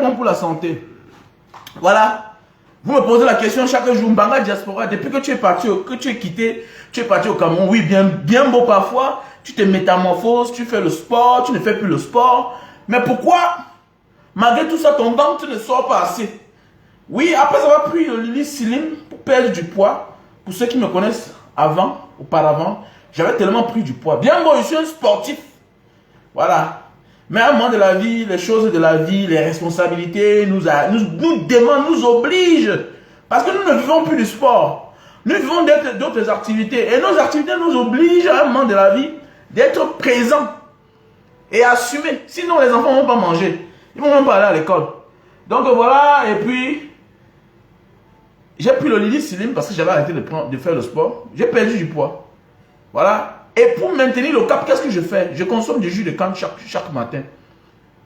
bon pour la santé. Voilà. Vous me posez la question chaque jour, Mbanga Diaspora, depuis que tu es parti, que tu es quitté, tu es parti au Cameroun, oui, bien beau parfois, tu te métamorphoses, tu fais le sport, tu ne fais plus le sport. Mais pourquoi, malgré tout ça, ton ventre ne sort pas assez? Oui, après avoir pris le Lily Slim pour perdre du poids, pour ceux qui me connaissent auparavant, j'avais tellement pris du poids. Bien bon, je suis un sportif. Voilà. Mais à un moment de la vie, les choses de la vie, les responsabilités nous demandent, nous obligent. Parce que nous ne vivons plus du sport. Nous vivons d'autres activités. Et nos activités nous obligent à un moment de la vie d'être présents et assumer. Sinon, les enfants ne vont pas manger. Ils ne vont même pas aller à l'école. Donc voilà, et puis, j'ai pris le Lily Slim parce que j'avais arrêté de faire le sport. J'ai perdu du poids. Voilà. Et pour maintenir le cap, qu'est-ce que je fais? Je consomme du jus de canne chaque matin.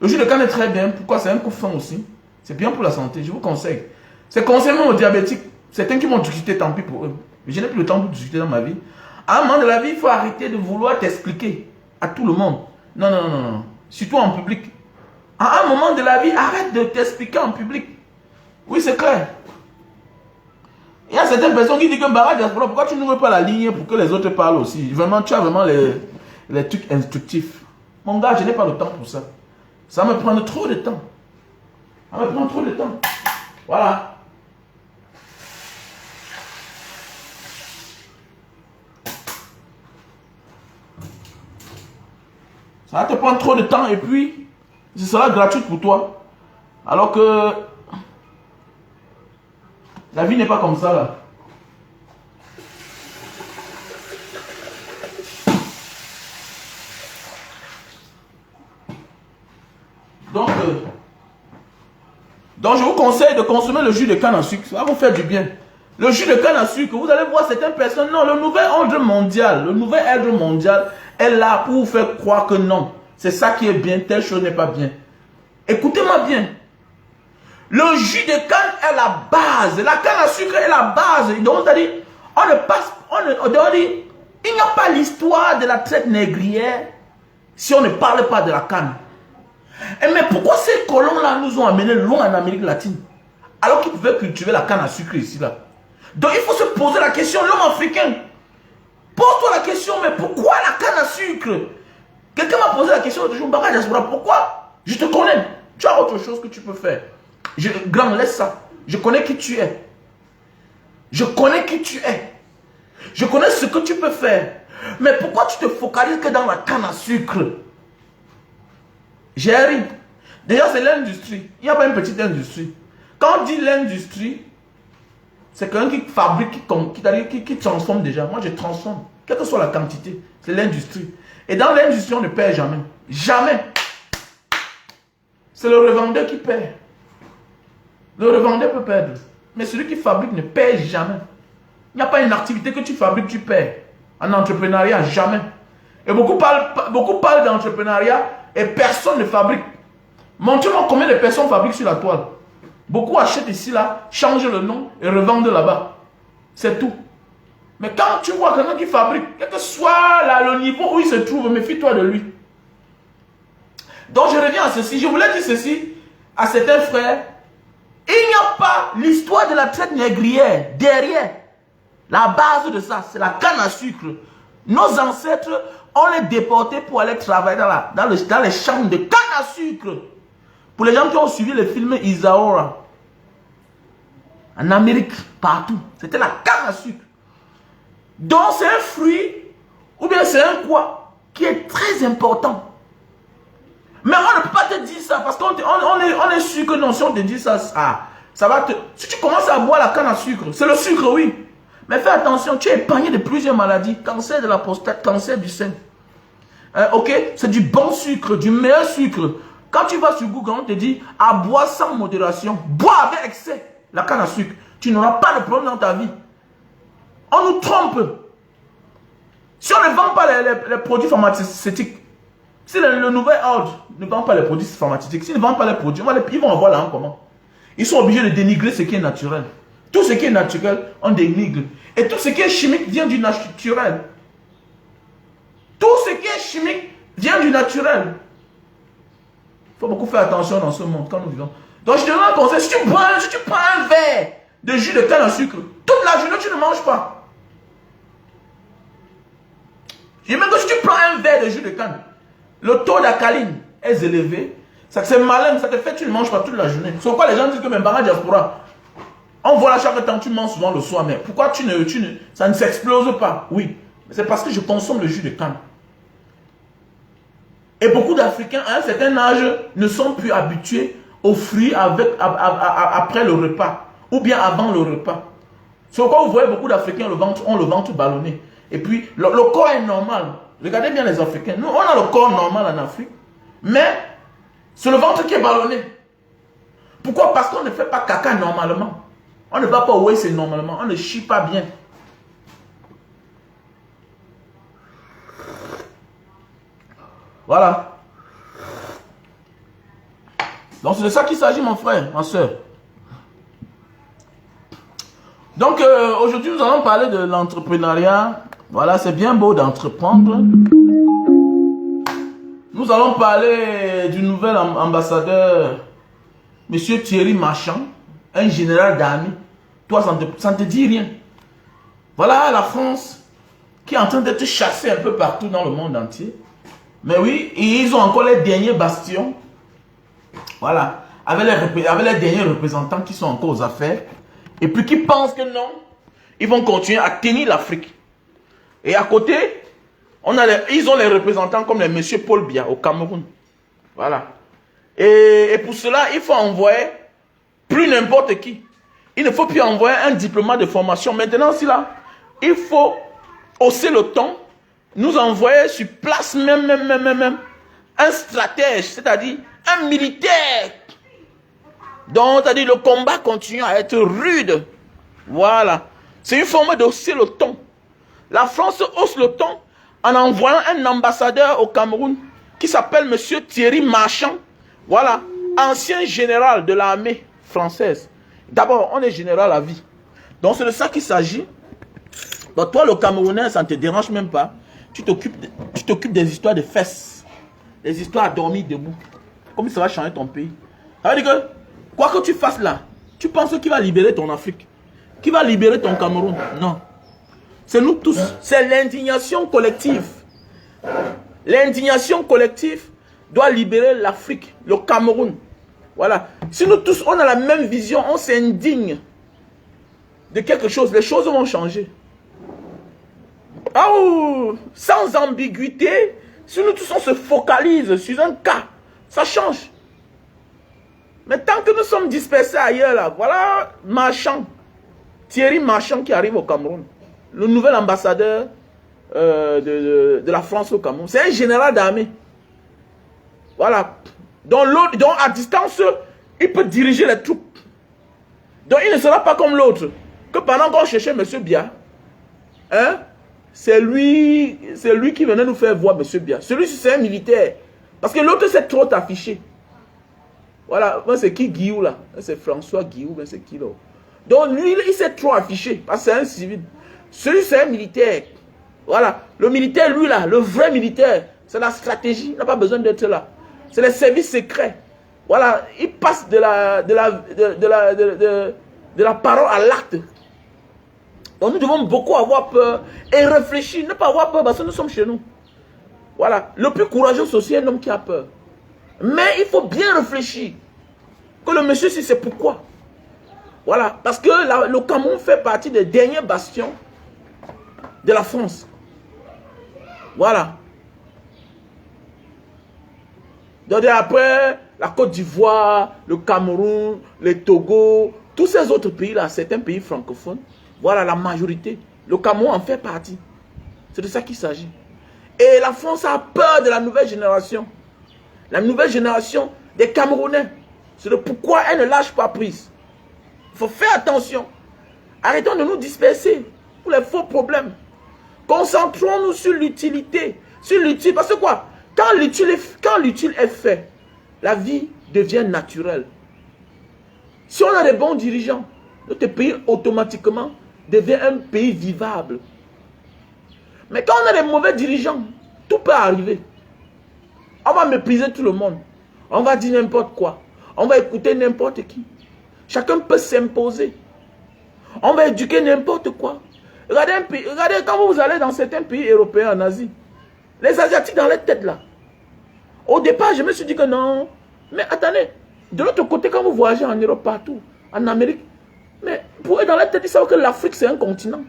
Le jus de canne est très bien. Pourquoi? C'est un coup fin aussi. C'est bien pour la santé. Je vous conseille. C'est conseillé même aux diabétiques. Certains qui m'ont discuté, tant pis pour eux. Mais je n'ai plus le temps pour discuter dans ma vie. À un moment de la vie, il faut arrêter de vouloir t'expliquer à tout le monde. Non, non, non, non. Surtout en public. À un moment de la vie, arrête de t'expliquer en public. Oui, c'est clair. Il y a certaines personnes qui disent que Mbanga Diaspora, pourquoi tu n'ouvres pas la ligne pour que les autres parlent aussi? Vraiment, tu as vraiment les trucs instructifs. Mon gars, je n'ai pas le temps pour ça. Ça me prend trop de temps. Ça me prend trop de temps. Voilà. Ça va te prendre trop de temps et puis, ce sera gratuit pour toi. Alors que la vie n'est pas comme ça là. Donc je vous conseille de consommer le jus de canne à sucre. Ça va vous faire du bien. Le jus de canne à sucre, vous allez voir certaines personnes. Non, le nouvel ordre mondial est là pour vous faire croire que non. C'est ça qui est bien, telle chose n'est pas bien. Écoutez-moi bien. Le jus de canne est la base. La canne à sucre est la base. Donc, c'est-à-dire, il n'y a pas l'histoire de la traite négrière si on ne parle pas de la canne. Mais pourquoi ces colons-là nous ont amenés loin en Amérique latine alors qu'ils pouvaient cultiver la canne à sucre ici là? Donc, il faut se poser la question, l'homme africain. Pose-toi la question, mais pourquoi la canne à sucre? Quelqu'un m'a posé la question l'autre jour, Mbanga Diaspora, pourquoi? Je te connais. Tu as autre chose que tu peux faire. Grand, laisse ça. Je connais qui tu es. Je connais qui tu es. Je connais ce que tu peux faire. Mais pourquoi tu te focalises que dans la canne à sucre? J'ai ri. D'ailleurs, c'est l'industrie. Il n'y a pas une petite industrie. Quand on dit l'industrie, c'est quelqu'un qui fabrique, qui transforme déjà. Moi, je transforme. Quelle que soit la quantité. C'est l'industrie. Et dans l'industrie, on ne perd jamais. Jamais. C'est le revendeur qui perd. Le revendeur peut perdre. Mais celui qui fabrique ne perd jamais. Il n'y a pas une activité que tu fabriques, tu perds. En entrepreneuriat, jamais. Et beaucoup parlent d'entrepreneuriat et personne ne fabrique. Montre-moi combien de personnes fabriquent sur la toile. Beaucoup achètent ici, là, changent le nom et revendent là-bas. C'est tout. Mais quand tu vois quelqu'un qui fabrique, quel que soit là, le niveau où il se trouve, méfie-toi de lui. Donc je reviens à ceci. Je voulais dire ceci à certains frères. Il n'y a pas l'histoire de la traite négrière derrière. La base de ça, c'est la canne à sucre. Nos ancêtres, on les déportés pour aller travailler dans les champs de canne à sucre. Pour les gens qui ont suivi le film Isaora, en Amérique, partout, c'était la canne à sucre. Donc c'est un fruit, ou bien c'est un quoi, qui est très important. Mais on ne peut pas te dire ça, parce qu'on est sûr que non, si on te dit ça, ça va te... Si tu commences à boire la canne à sucre, c'est le sucre, oui. Mais fais attention, tu es épargné de plusieurs maladies. Cancer de la prostate, cancer du sein. Ok, c'est du bon sucre, du meilleur sucre. Quand tu vas sur Google, on te dit à boire sans modération. Bois avec excès la canne à sucre. Tu n'auras pas de problème dans ta vie. On nous trompe. Si on ne vend pas les produits pharmaceutiques, si le nouvel ordre ne vend pas les produits pharmaceutiques, s'ils ne vendent pas les produits, ils vont avoir là en comment? Ils sont obligés de dénigrer ce qui est naturel. Tout ce qui est naturel, on dénigre. Et tout ce qui est chimique vient du naturel. Tout ce qui est chimique vient du naturel. Il faut beaucoup faire attention dans ce monde quand nous vivons. Donc je te donne un conseil, si tu prends un verre de jus de canne à sucre, toute la journée tu ne manges pas. Je dis même que si tu prends un verre de jus de canne, le taux d'alcaline est élevé, c'est malin, ça te fait, tu ne manges pas toute la journée. C'est pourquoi les gens disent que même dans la diaspora, on voit là chaque temps, tu manges souvent le soir, mais pourquoi ça ne s'explose pas? Oui, c'est parce que je consomme le jus de canne. Et beaucoup d'Africains, à un certain âge, ne sont plus habitués aux fruits après le repas, ou bien avant le repas. C'est pourquoi vous voyez beaucoup d'Africains ont le ventre ballonné. Et puis, le corps est normal. Regardez bien les Africains. Nous, on a le corps normal en Afrique, mais c'est le ventre qui est ballonné. Pourquoi? Parce qu'on ne fait pas caca normalement. On ne va pas où c'est normalement. On ne chie pas bien. Voilà. Donc c'est de ça qu'il s'agit, mon frère, ma soeur. Donc aujourd'hui nous allons parler de l'entrepreneuriat. Voilà, c'est bien beau d'entreprendre. Nous allons parler du nouvel ambassadeur, Monsieur Thierry Marchand, un général d'armée. Toi, ça ne te dit rien. Voilà la France qui est en train d'être chassée un peu partout dans le monde entier. Mais oui, et ils ont encore les derniers bastions. Voilà, avec les derniers représentants qui sont encore aux affaires. Et puis qui pensent que non, ils vont continuer à tenir l'Afrique. Et à côté, ils ont les représentants comme les monsieur Paul Biya au Cameroun. Voilà. Et pour cela, il faut envoyer plus n'importe qui. Il ne faut plus envoyer un diplôme de formation. Maintenant, si là, il faut hausser le ton, nous envoyer sur place même un stratège, c'est-à-dire un militaire. Donc, c'est-à-dire le combat continue à être rude. Voilà. C'est une forme d'hausser le ton. La France hausse le ton en envoyant un ambassadeur au Cameroun qui s'appelle Monsieur Thierry Marchand. Voilà. Ancien général de l'armée française. D'abord, on est général à vie. Donc, c'est de ça qu'il s'agit. Donc, toi, le Camerounais, ça ne te dérange même pas. Tu t'occupes des histoires de fesses. Des histoires à dormir debout. Comme ça va changer ton pays. Ça veut dire que, quoi que tu fasses là, tu penses qu'il va libérer ton Afrique, qu'il va libérer ton Cameroun. Non. C'est nous tous. C'est l'indignation collective. L'indignation collective doit libérer l'Afrique, le Cameroun. Voilà. Si nous tous, on a la même vision, on s'indigne de quelque chose, les choses vont changer. Oh, sans ambiguïté, si nous tous on se focalise sur un cas, ça change. Mais tant que nous sommes dispersés ailleurs, là, voilà Marchand, Thierry Marchand qui arrive au Cameroun, le nouvel ambassadeur de la France au Cameroun. C'est un général d'armée. Voilà. Donc à distance, il peut diriger les troupes. Donc il ne sera pas comme l'autre, que pendant qu'on cherchait M. Biya, hein, c'est lui qui venait nous faire voir M. Biya. Celui-ci, c'est un militaire. Parce que l'autre, c'est trop affiché. Voilà, c'est qui Guillou là? C'est François Guillou, mais c'est qui là? Donc lui, il s'est trop affiché, parce que c'est un civil. Celui, c'est un militaire. Voilà, le militaire, lui là, le vrai militaire, c'est la stratégie, il n'a pas besoin d'être là. C'est les services secrets. Voilà, il passe de la parole à l'acte. Donc nous devons beaucoup avoir peur et réfléchir, ne pas avoir peur parce que nous sommes chez nous. Voilà, le plus courageux, c'est aussi un homme qui a peur. Mais il faut bien réfléchir. Que le monsieur, si c'est pourquoi. Voilà, parce que le Cameroun fait partie des derniers bastions de la France. Voilà. Donc après, la Côte d'Ivoire, le Cameroun, le Togo, tous ces autres pays-là, certains pays francophones, voilà la majorité. Le Cameroun en fait partie. C'est de ça qu'il s'agit. Et la France a peur de la nouvelle génération. La nouvelle génération des Camerounais. C'est de pourquoi elle ne lâche pas prise. Il faut faire attention. Arrêtons de nous disperser pour les faux problèmes. Concentrons-nous sur l'utilité. Sur l'utile. Parce que quoi? Quand l'utile est fait, la vie devient naturelle. Si on a des bons dirigeants, notre pays automatiquement devient un pays vivable. Mais quand on a des mauvais dirigeants, tout peut arriver. On va mépriser tout le monde. On va dire n'importe quoi. On va écouter n'importe qui. Chacun peut s'imposer. On va éduquer n'importe quoi. Regardez, regardez quand vous allez dans certains pays européens en Asie, les Asiatiques dans leur tête là. Au départ, je me suis dit que non. Mais attendez, de l'autre côté, quand vous voyagez en Europe partout, en Amérique, mais pour eux dans leur tête, ils savent que l'Afrique c'est un continent.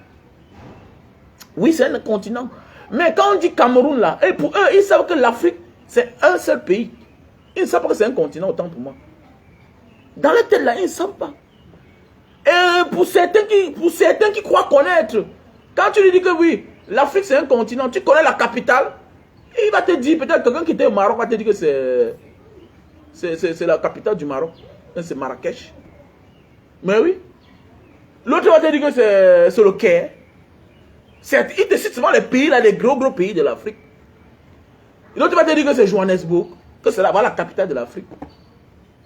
Oui, c'est un continent. Mais quand on dit Cameroun là, et pour eux, ils savent que l'Afrique c'est un seul pays. Ils ne savent pas que c'est un continent, autant pour moi. Dans leur tête là, ils ne savent pas. Et pour certains qui croient connaître, quand tu lui dis que oui, l'Afrique c'est un continent, tu connais la capitale, il va te dire, peut-être quelqu'un qui était au Maroc va te dire que c'est la capitale du Maroc. C'est Marrakech. Mais oui. L'autre va te dire que c'est le Caire. Il te cite souvent les pays, là, les gros pays de l'Afrique. L'autre va te dire que c'est Johannesburg, que c'est là-bas la capitale de l'Afrique.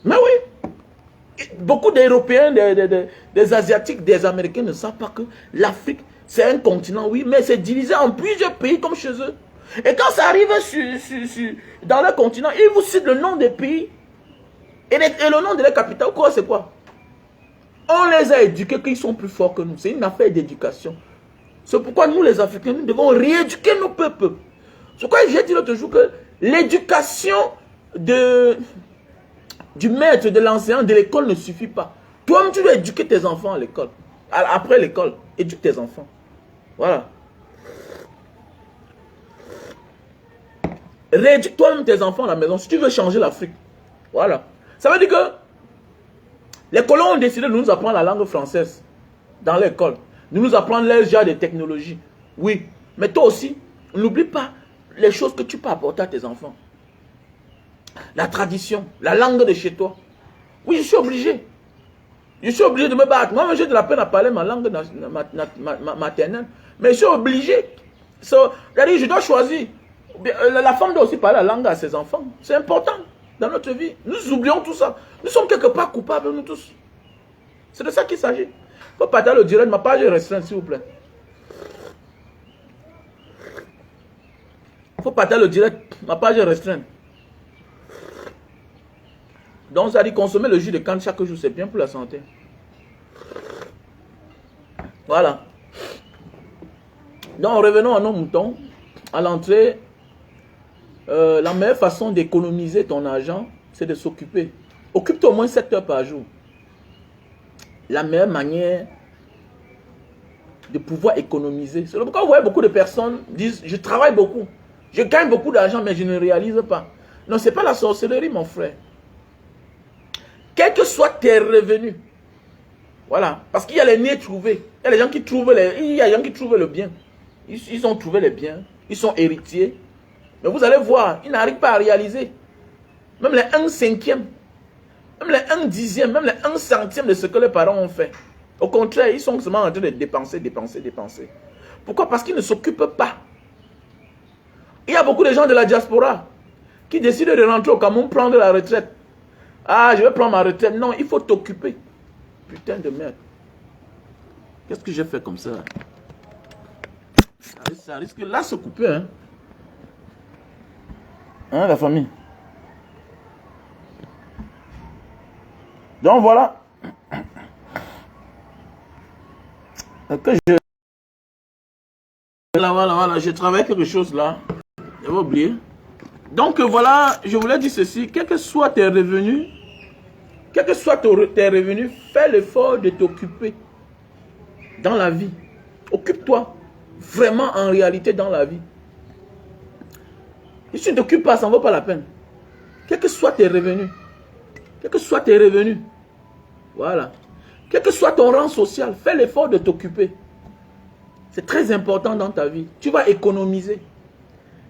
Mais oui. Beaucoup d'Européens, des Asiatiques, des Américains ne savent pas que l'Afrique, c'est un continent, oui, mais c'est divisé en plusieurs pays comme chez eux. Et quand ça arrive dans le continent, ils vous citent le nom des pays et le nom de la capitale. Quoi, c'est quoi? On les a éduqués qu'ils sont plus forts que nous. C'est une affaire d'éducation. C'est pourquoi nous, les Africains, nous devons rééduquer nos peuples. C'est pourquoi j'ai dit l'autre jour que l'éducation du maître, de l'enseignant, de l'école ne suffit pas. Toi-même, tu dois éduquer tes enfants à l'école. Après l'école, éduque tes enfants. Voilà. Rééduque toi-même tes enfants à la maison si tu veux changer l'Afrique. Voilà. Ça veut dire que les colons ont décidé de nous apprendre la langue française dans l'école. De nous apprendre les genres de technologies. Oui. Mais toi aussi, n'oublie pas les choses que tu peux apporter à tes enfants. La tradition, la langue de chez toi. Oui, je suis obligé. Je suis obligé de me battre. Moi, j'ai de la peine à parler ma langue maternelle. Mais je suis obligé. C'est-à-dire, je dois choisir. La femme doit aussi parler la langue à ses enfants. C'est important dans notre vie. Nous oublions tout ça. Nous sommes quelque part coupables, nous tous. C'est de ça qu'il s'agit. Il faut partager le direct. Ma page est restreinte, s'il vous plaît. Il faut partager le direct. Ma page est restreinte. Donc, ça dit consommer le jus de canne chaque jour, c'est bien pour la santé. Voilà. Donc, revenons à nos moutons. À l'entrée, la meilleure façon d'économiser ton argent, c'est de s'occuper. Occupe-toi au moins 7 heures par jour. La meilleure manière de pouvoir économiser. C'est pourquoi vous voyez beaucoup de personnes disent, je travaille beaucoup, je gagne beaucoup d'argent, mais je ne réalise pas. Non, ce n'est pas la sorcellerie, mon frère. Quels que soient tes revenus, voilà, parce qu'il y a les nez trouvés. Il y a les gens qui trouvent le bien. Ils ont trouvé les biens, ils sont héritiers. Mais vous allez voir, ils n'arrivent pas à réaliser. Même les 1/5, même les 1/10, même les 1 centime de ce que les parents ont fait. Au contraire, ils sont seulement en train de dépenser. Pourquoi? Parce qu'ils ne s'occupent pas. Il y a beaucoup de gens de la diaspora qui décident de rentrer au Cameroun, prendre la retraite. Ah, je vais prendre ma retraite. Non, il faut t'occuper. Putain de merde. Qu'est-ce que j'ai fait comme ça? Ça risque là de se couper, hein. Hein, la famille? Donc voilà. Voilà, je travaille quelque chose là. J'avais oublié. Donc voilà, je voulais dire ceci. Quels que soient tes revenus, fais l'effort de t'occuper dans la vie. Occupe-toi vraiment en réalité dans la vie. Si tu ne t'occupes pas, ça ne vaut pas la peine. Quels que soient tes revenus, voilà. Quel que soit ton rang social, fais l'effort de t'occuper. C'est très important dans ta vie. Tu vas économiser.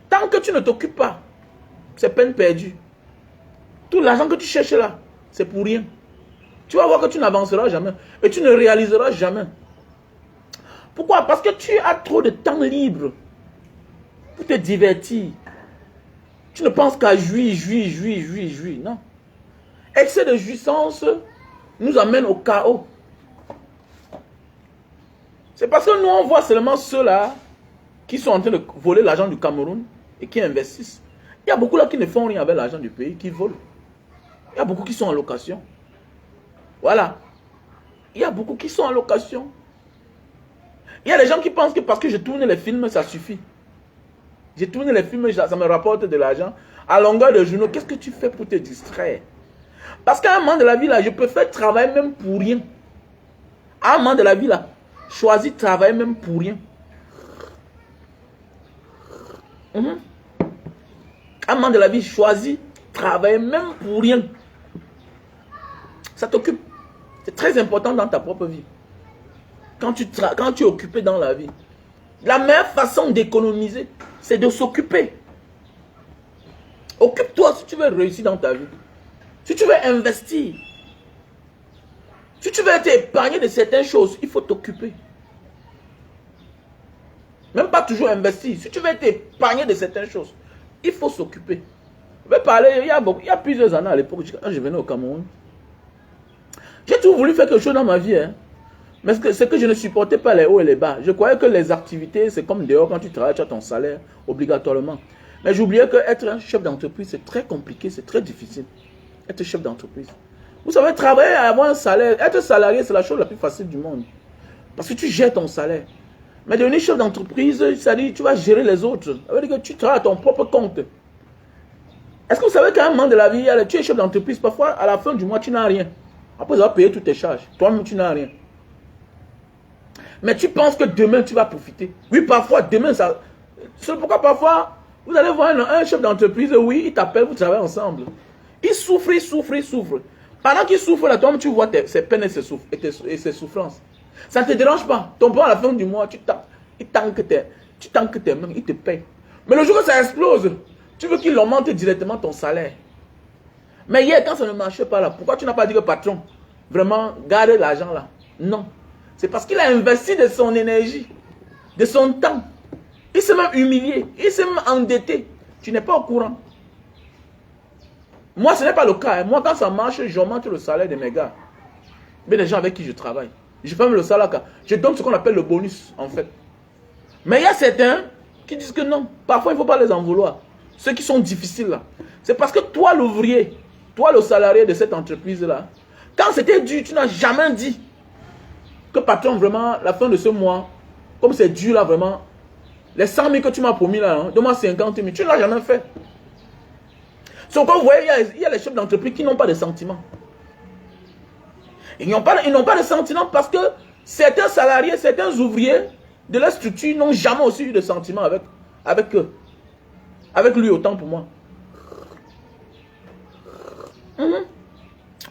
Tant que tu ne t'occupes pas, c'est peine perdue. Tout l'argent que tu cherches là, c'est pour rien. Tu vas voir que tu n'avanceras jamais. Et tu ne réaliseras jamais. Pourquoi? Parce que tu as trop de temps libre pour te divertir. Tu ne penses qu'à jouir. Non. Excès de jouissance nous amène au chaos. C'est parce que nous, on voit seulement ceux-là qui sont en train de voler l'argent du Cameroun et qui investissent. Il y a beaucoup là qui ne font rien avec l'argent du pays, qui volent. Il y a beaucoup qui sont en location. Voilà. Il y a beaucoup qui sont en location. Il y a des gens qui pensent que parce que je tourne les films, ça suffit. Je tourne les films, ça me rapporte de l'argent. À longueur de journaux, qu'est-ce que tu fais pour te distraire? Parce qu'à un moment de la vie, là, je préfère travailler même pour rien. À un moment de la vie, là, choisis de travailler même pour rien. À un moment de la vie, choisis de travailler même pour rien. Ça t'occupe. C'est très important dans ta propre vie. Quand tu es occupé dans la vie, la meilleure façon d'économiser, c'est de s'occuper. Occupe-toi si tu veux réussir dans ta vie. Si tu veux investir, si tu veux t'épargner de certaines choses, il faut t'occuper. Même pas toujours investir. Si tu veux t'épargner de certaines choses, il faut s'occuper. Je vais parler, il y a plusieurs années à l'époque, quand je venais au Cameroun. J'ai toujours voulu faire quelque chose dans ma vie. Hein. Mais c'est que je ne supportais pas les hauts et les bas. Je croyais que les activités, c'est comme dehors, quand tu travailles, tu as ton salaire, obligatoirement. Mais j'oubliais qu'être un chef d'entreprise, c'est très compliqué, c'est très difficile. Être chef d'entreprise. Vous savez, travailler, avoir un salaire, être salarié, c'est la chose la plus facile du monde. Parce que tu gères ton salaire. Mais devenir chef d'entreprise, ça dit tu vas gérer les autres. Ça veut dire que tu travailles à ton propre compte. Est-ce que vous savez qu'à un moment de la vie, tu es chef d'entreprise, parfois à la fin du mois, tu n'as rien. Après avoir payé toutes tes charges, toi-même tu n'as rien. Mais tu penses que demain tu vas profiter. Oui, parfois, demain, ça. C'est pourquoi parfois, vous allez voir un chef d'entreprise, oui, il t'appelle, vous travaillez ensemble. Il souffre, il souffre, il souffre. Pendant qu'il souffre, là, toi-même, tu vois ses peines et ses souffrances. Ça ne te dérange pas. Ton père, à la fin du mois, tu tanques tes mains, il te paye. Mais le jour où ça explose, tu veux qu'il augmente directement ton salaire. Mais hier, quand ça ne marchait pas là, pourquoi tu n'as pas dit que patron, vraiment, garde l'argent là? Non. C'est parce qu'il a investi de son énergie, de son temps. Il s'est même humilié, il s'est même endetté. Tu n'es pas au courant. Moi, ce n'est pas le cas. Moi, quand ça marche, j'augmente le salaire de mes gars. Mais les gens avec qui je travaille. Je fais même le salaire. Je donne ce qu'on appelle le bonus, en fait. Mais il y a certains qui disent que non. Parfois, il ne faut pas les en vouloir. Ceux qui sont difficiles là. C'est parce que toi, l'ouvrier, toi, le salarié de cette entreprise-là, quand c'était dur, tu n'as jamais dit que patron, vraiment, la fin de ce mois, comme c'est dur là, vraiment, les 100 000 que tu m'as promis là, hein, donne-moi 50 000, tu ne l'as jamais fait. Sauf que vous voyez, il y a les chefs d'entreprise qui n'ont pas de sentiments. Ils n'ont pas de sentiments parce que certains salariés, certains ouvriers de la structure n'ont jamais aussi eu de sentiments avec eux. Avec lui, autant pour moi.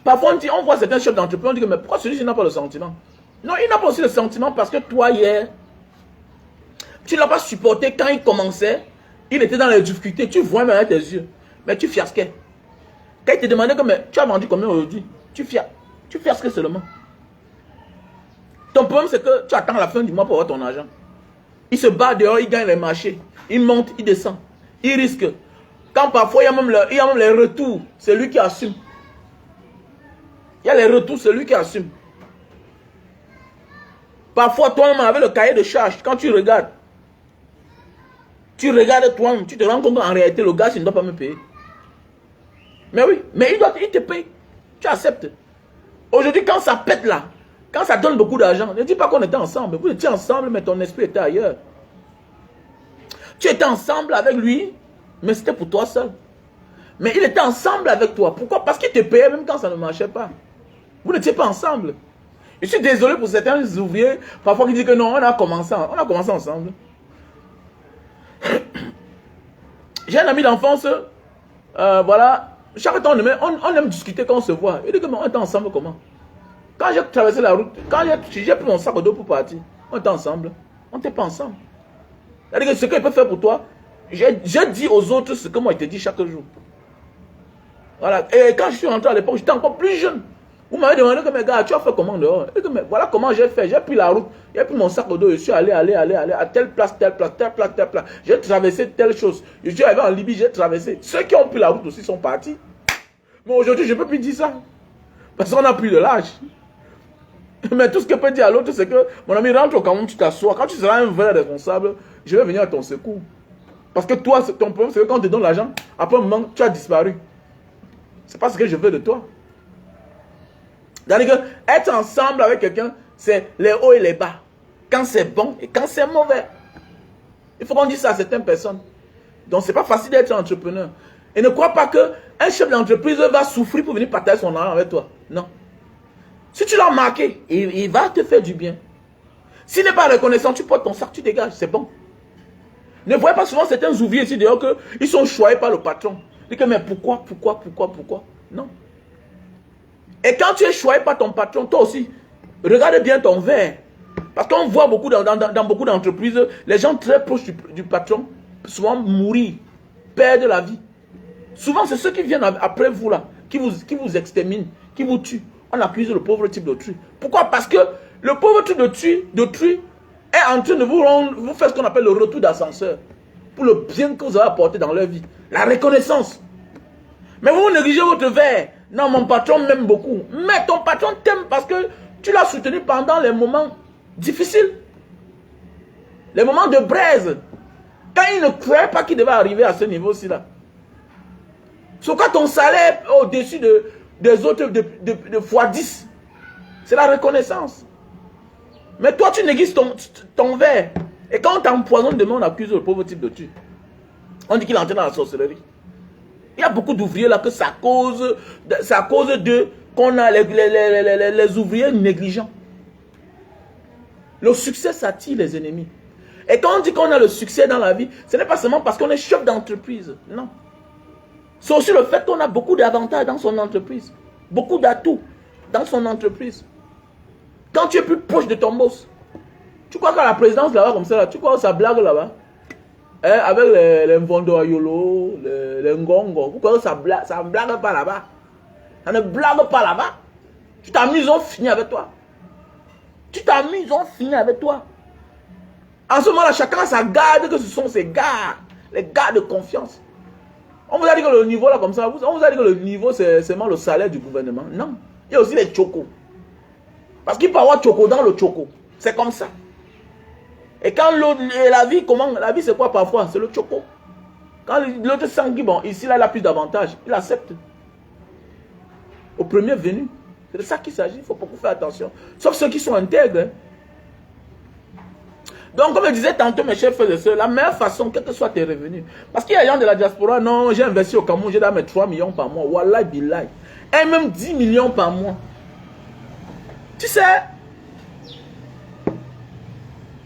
Parfois, on voit certains chefs d'entreprise, on dit que mais pourquoi celui-ci n'a pas de sentiment? Non, il n'a pas aussi de sentiment parce que toi, hier, tu ne l'as pas supporté quand il commençait. Il était dans les difficultés. Tu vois même avec tes yeux. Mais tu fiasquais. Quand il te demandait que mais, tu as vendu combien aujourd'hui? Tu fiasquais seulement. Ton problème, c'est que tu attends la fin du mois pour avoir ton argent. Il se bat dehors, il gagne les marchés. Il monte, il descend. Il risque. Quand parfois, il y a même les retours, c'est lui qui assume. Il y a les retours, c'est lui qui assume. Parfois, toi-même, avec le cahier de charge, quand tu regardes toi-même, tu te rends compte qu'en réalité, le gars, il ne doit pas me payer. Mais oui, mais il te paye. Tu acceptes. Aujourd'hui, quand ça pète là, quand ça donne beaucoup d'argent, ne dis pas qu'on était ensemble. Vous étiez ensemble, mais ton esprit était ailleurs. Tu étais ensemble avec lui, mais c'était pour toi seul. Mais il était ensemble avec toi. Pourquoi? Parce qu'il te payait même quand ça ne marchait pas. Vous n'étiez pas ensemble. Je suis désolé pour certains ouvriers, parfois qui disent que non, on a commencé ensemble. J'ai un ami d'enfance, voilà, chaque temps on aime discuter quand on se voit. Il dit que mais on était ensemble comment? Quand j'ai traversé la route, quand j'ai pris mon sac d'eau pour partir, on était ensemble. On n'était pas ensemble. C'est-à-dire que ce qu'il peut faire pour toi, j'ai dit aux autres ce que moi je te dis chaque jour. Voilà. Et quand je suis rentré à l'époque, j'étais encore plus jeune. Vous m'avez demandé que mes gars, tu as fait comment dehors? Et que, mais voilà comment j'ai fait. J'ai pris la route, j'ai pris mon sac d'eau, je suis allé à telle place. J'ai traversé telle chose. Je suis arrivé en Libye, j'ai traversé. Ceux qui ont pris la route aussi sont partis. Mais aujourd'hui, je ne peux plus dire ça. Parce qu'on n'a plus de l'âge. Mais tout ce que je peux dire à l'autre, c'est que mon ami, rentre au Cameroun, tu t'assois. Quand tu seras un vrai responsable, je vais venir à ton secours. Parce que toi, ton problème, c'est que quand on te donne l'argent, après un moment, tu as disparu. C'est pas ce que je veux de toi. C'est-à-dire que être ensemble avec quelqu'un, c'est les hauts et les bas. Quand c'est bon et quand c'est mauvais. Il faut qu'on dise ça à certaines personnes. Donc, c'est pas facile d'être entrepreneur. Et ne crois pas qu'un chef d'entreprise va souffrir pour venir partager son argent avec toi. Non. Si tu l'as marqué, il va te faire du bien. S'il n'est pas reconnaissant, tu portes ton sac, tu dégages, c'est bon. Ne voyez pas souvent certains ouvriers ici dehors qu'ils sont choyés par le patron. Dis que mais pourquoi? Non. Et quand tu es choyé par ton patron, toi aussi, regarde bien ton verre. Parce qu'on voit beaucoup dans beaucoup d'entreprises, les gens très proches du patron, souvent mourir, perdre la vie. Souvent, c'est ceux qui viennent après vous là, qui vous exterminent, qui vous tuent. On accuse le pauvre type d'autrui. Pourquoi? Parce que le pauvre type d'autrui est en train de vous faire ce qu'on appelle le retour d'ascenseur. Pour le bien que vous avez apporté dans leur vie. La reconnaissance. Mais vous négligez votre verre. Non, mon patron m'aime beaucoup. Mais ton patron t'aime parce que tu l'as soutenu pendant les moments difficiles. Les moments de braise. Quand il ne croyait pas qu'il devait arriver à ce niveau-ci là. Sauf quand ton salaire est au-dessus des autres de x10. C'est la reconnaissance. Mais toi, tu négliges ton verre. Et quand on t'empoisonne demain, on accuse le pauvre type de tu. On dit qu'il est entré dans la sorcellerie. Il y a beaucoup d'ouvriers là que ça cause de qu'on a les ouvriers négligents. Le succès, ça attire les ennemis. Et quand on dit qu'on a le succès dans la vie, ce n'est pas seulement parce qu'on est chef d'entreprise. Non. C'est aussi le fait qu'on a beaucoup d'avantages dans son entreprise. Beaucoup d'atouts dans son entreprise. Quand tu es plus proche de ton boss, tu crois qu'à la présidence là-bas comme ça, là, tu crois que ça blague là-bas, hein, avec les Mvondoayolo, les Ngongo, pourquoi ça ne blague pas là-bas? Ça ne blague pas là-bas. Tu t'amuses, on finit avec toi. Tu t'amuses, on finit avec toi. En ce moment-là, chacun sa garde, que ce sont ses gars, les gars de confiance. On vous a dit que le niveau là comme ça, on vous a dit que le niveau c'est seulement le salaire du gouvernement. Non, il y a aussi les chocos. Parce qu'il peut y avoir choco dans le choco. C'est comme ça. Et quand la vie, la vie c'est quoi parfois? C'est le choco. Quand l'autre sent que bon, ici là il a plus d'avantages, il accepte. Au premier venu. C'est de ça qu'il s'agit, il faut beaucoup faire attention. Sauf ceux qui sont intègres. Hein. Donc, comme je disais tantôt, mes chers frères et sœurs, la meilleure façon, quels que soient tes revenus. Parce qu'il y a des gens de la diaspora, non, j'ai investi au Cameroun, j'ai donné 3 millions par mois. Wallah billah. Et même 10 millions par mois. Tu sais,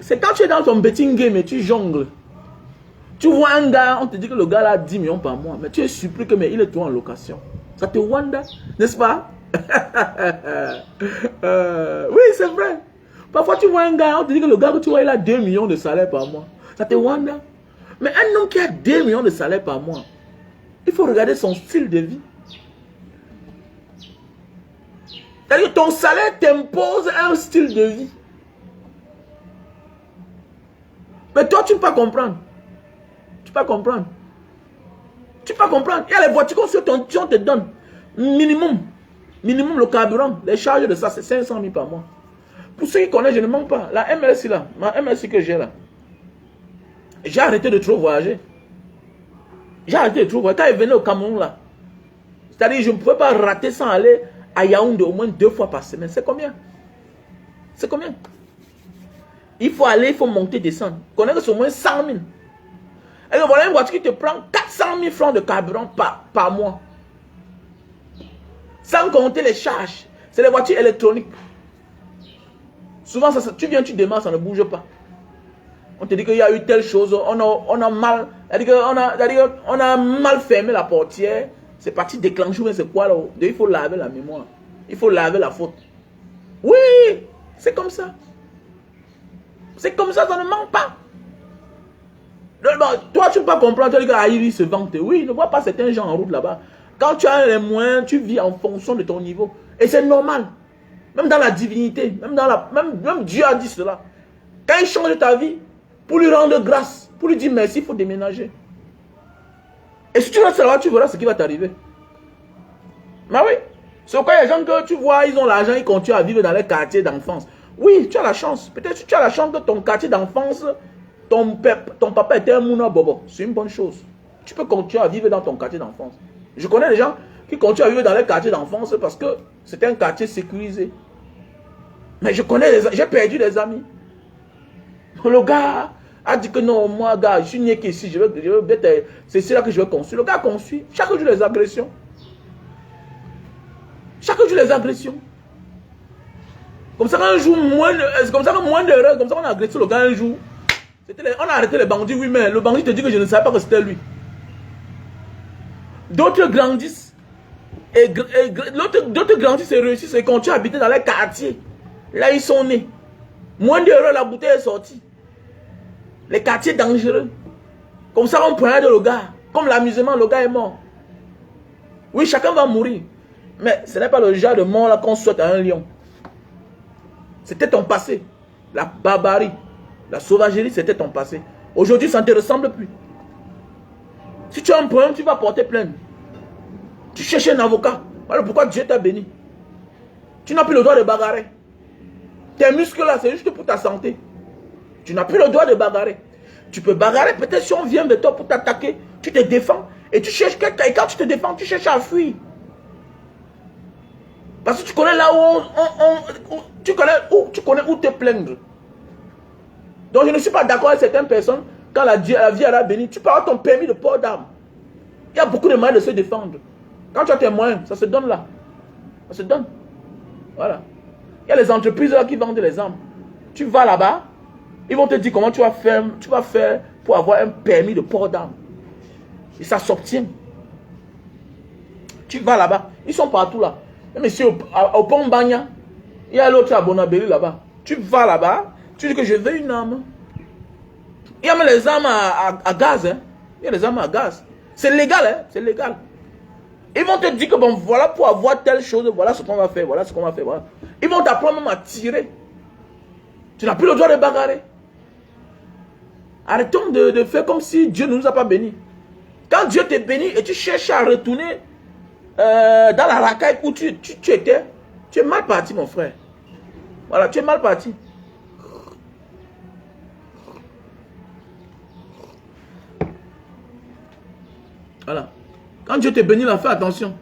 c'est quand tu es dans ton betting game et tu jongles. Tu vois un gars, on te dit que le gars là a 10 millions par mois. Mais tu es surpris que mais il est toi en location. Ça te wonder, n'est-ce pas? Oui, c'est vrai. Parfois, tu vois un gars, on te dit que le gars que tu vois, il a 2 millions de salaire par mois. Ça te wonder. Mais un homme qui a 2 millions de salaire par mois, il faut regarder son style de vie. C'est-à-dire que ton salaire t'impose un style de vie. Mais toi, tu ne peux pas comprendre. Tu ne peux pas comprendre. Tu ne peux pas comprendre. Il y a les voitures qu'on te donne. Minimum le carburant. Les charges de ça, c'est 500 000 par mois. Pour ceux qui connaissent, je ne mens pas. La MLC là, ma MLC que j'ai là, j'ai arrêté de trop voyager. J'ai arrêté de trop voyager. Quand il venait au Cameroun là, c'est-à-dire je ne pouvais pas rater sans aller à Yaoundé au moins 2 fois par semaine. C'est combien? C'est combien? Il faut aller, il faut monter, descendre. Connais que c'est au moins 100 000. Et donc voilà une voiture qui te prend 400 000 francs de carburant par mois. Sans compter les charges. C'est les voitures électroniques. Souvent, tu viens, tu démarres, ça ne bouge pas. On te dit qu'il y a eu telle chose, on a mal fermé la portière. C'est parti déclencher, mais c'est quoi là? Il faut laver la mémoire. Il faut laver la faute. Oui, c'est comme ça. C'est comme ça, ça ne manque pas. Toi, tu ne peux pas comprendre, tu dis qu'il se vante. Oui, ne vois pas certains gens en route là-bas. Quand tu as les moyens, tu vis en fonction de ton niveau. Et c'est normal. Même dans la divinité, même Dieu a dit cela. Quand il change ta vie, pour lui rendre grâce, pour lui dire merci, il faut déménager. Et si tu restes là-bas, tu verras ce qui va t'arriver. Mais oui. C'est pourquoi il y a des gens que tu vois, ils ont l'argent, ils continuent à vivre dans les quartiers d'enfance. Oui, tu as la chance. Peut-être que tu as la chance que ton quartier d'enfance, ton papa était un mouna bobo. C'est une bonne chose. Tu peux continuer à vivre dans ton quartier d'enfance. Je connais des gens qui continuent à vivre dans les quartiers d'enfance parce que c'était un quartier sécurisé. Mais je connais, j'ai perdu des amis. Le gars a dit que non, moi, gars, je suis né qu'ici, c'est là que je vais construire. Le gars construit chaque jour les agressions. Chaque jour les agressions. Comme ça, un jour, comme ça, moins d'erreurs, comme ça, on a agressé le gars un jour. On a arrêté les bandits, oui, mais le bandit te dit que je ne savais pas que c'était lui. D'autres grandissent. Et d'autres grandissent et réussissent et continuent à habiter dans les quartiers. Là, ils sont nés. Moins d'erreurs, la bouteille est sortie. Les quartiers dangereux. Comme ça, on poignarde le gars. Comme l'amusement, le gars est mort. Oui, chacun va mourir. Mais ce n'est pas le genre de mort là qu'on souhaite à un lion. C'était ton passé. La barbarie, la sauvagerie, c'était ton passé. Aujourd'hui, ça ne te ressemble plus. Si tu as un problème, tu vas porter plainte. Tu cherches un avocat. Voilà pourquoi Dieu t'a béni. Tu n'as plus le droit de bagarrer. Tes muscles là, c'est juste pour ta santé. Tu n'as plus le droit de bagarrer. Tu peux bagarrer, peut-être si on vient de toi pour t'attaquer, tu te défends et tu cherches quelqu'un. Et quand tu te défends, tu cherches à fuir. Parce que tu connais là où tu connais où te plaindre. Donc je ne suis pas d'accord avec certaines personnes. Quand la vie a béni, tu peux avoir ton permis de port d'armes. Il y a beaucoup de moyens de se défendre. Quand tu as tes moyens, ça se donne là. Ça se donne. Voilà. Il y a les entreprises là qui vendent les armes. Tu vas là-bas, ils vont te dire comment tu vas faire pour avoir un permis de port d'armes. Et ça s'obtient. Tu vas là-bas, ils sont partout là. Même ici au pont Bagna, il y a l'autre à Bonabéry là-bas. Tu vas là-bas, tu dis que je veux une arme. Il y a même les armes à gaz. Hein. Il y a les armes à gaz. C'est légal, hein? C'est légal. Ils vont te dire que bon, voilà pour avoir telle chose, voilà ce qu'on va faire, voilà ce qu'on va faire. Voilà. Ils vont t'apprendre même à tirer. Tu n'as plus le droit de bagarrer. Arrêtons de faire comme si Dieu ne nous a pas bénis. Quand Dieu t'est béni et tu cherches à retourner dans la racaille où tu étais, tu es mal parti, mon frère. Voilà, tu es mal parti. Voilà. Quand Dieu t'est béni, là, fais attention.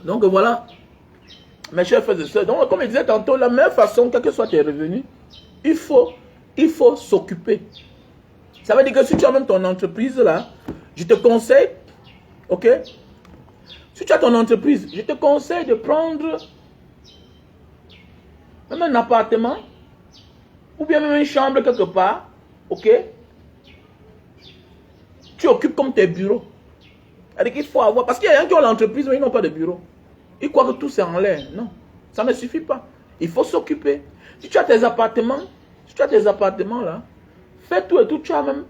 Donc voilà, mes chers frères et sœurs. Donc comme je disais tantôt, la meilleure façon, quels que soient tes revenus, il faut s'occuper. Ça veut dire que si tu as même ton entreprise là, je te conseille, ok? Si tu as ton entreprise, je te conseille de prendre même un appartement ou bien même une chambre quelque part, ok? Tu occupes comme tes bureaux. C'est-à-dire qu'il faut avoir, parce qu'il y a des gens qui ont l'entreprise mais ils n'ont pas de bureau. Ils croient que tout c'est en l'air. Non, ça ne suffit pas. Il faut s'occuper. Si tu as tes appartements, là, fais tout et tout, tu as même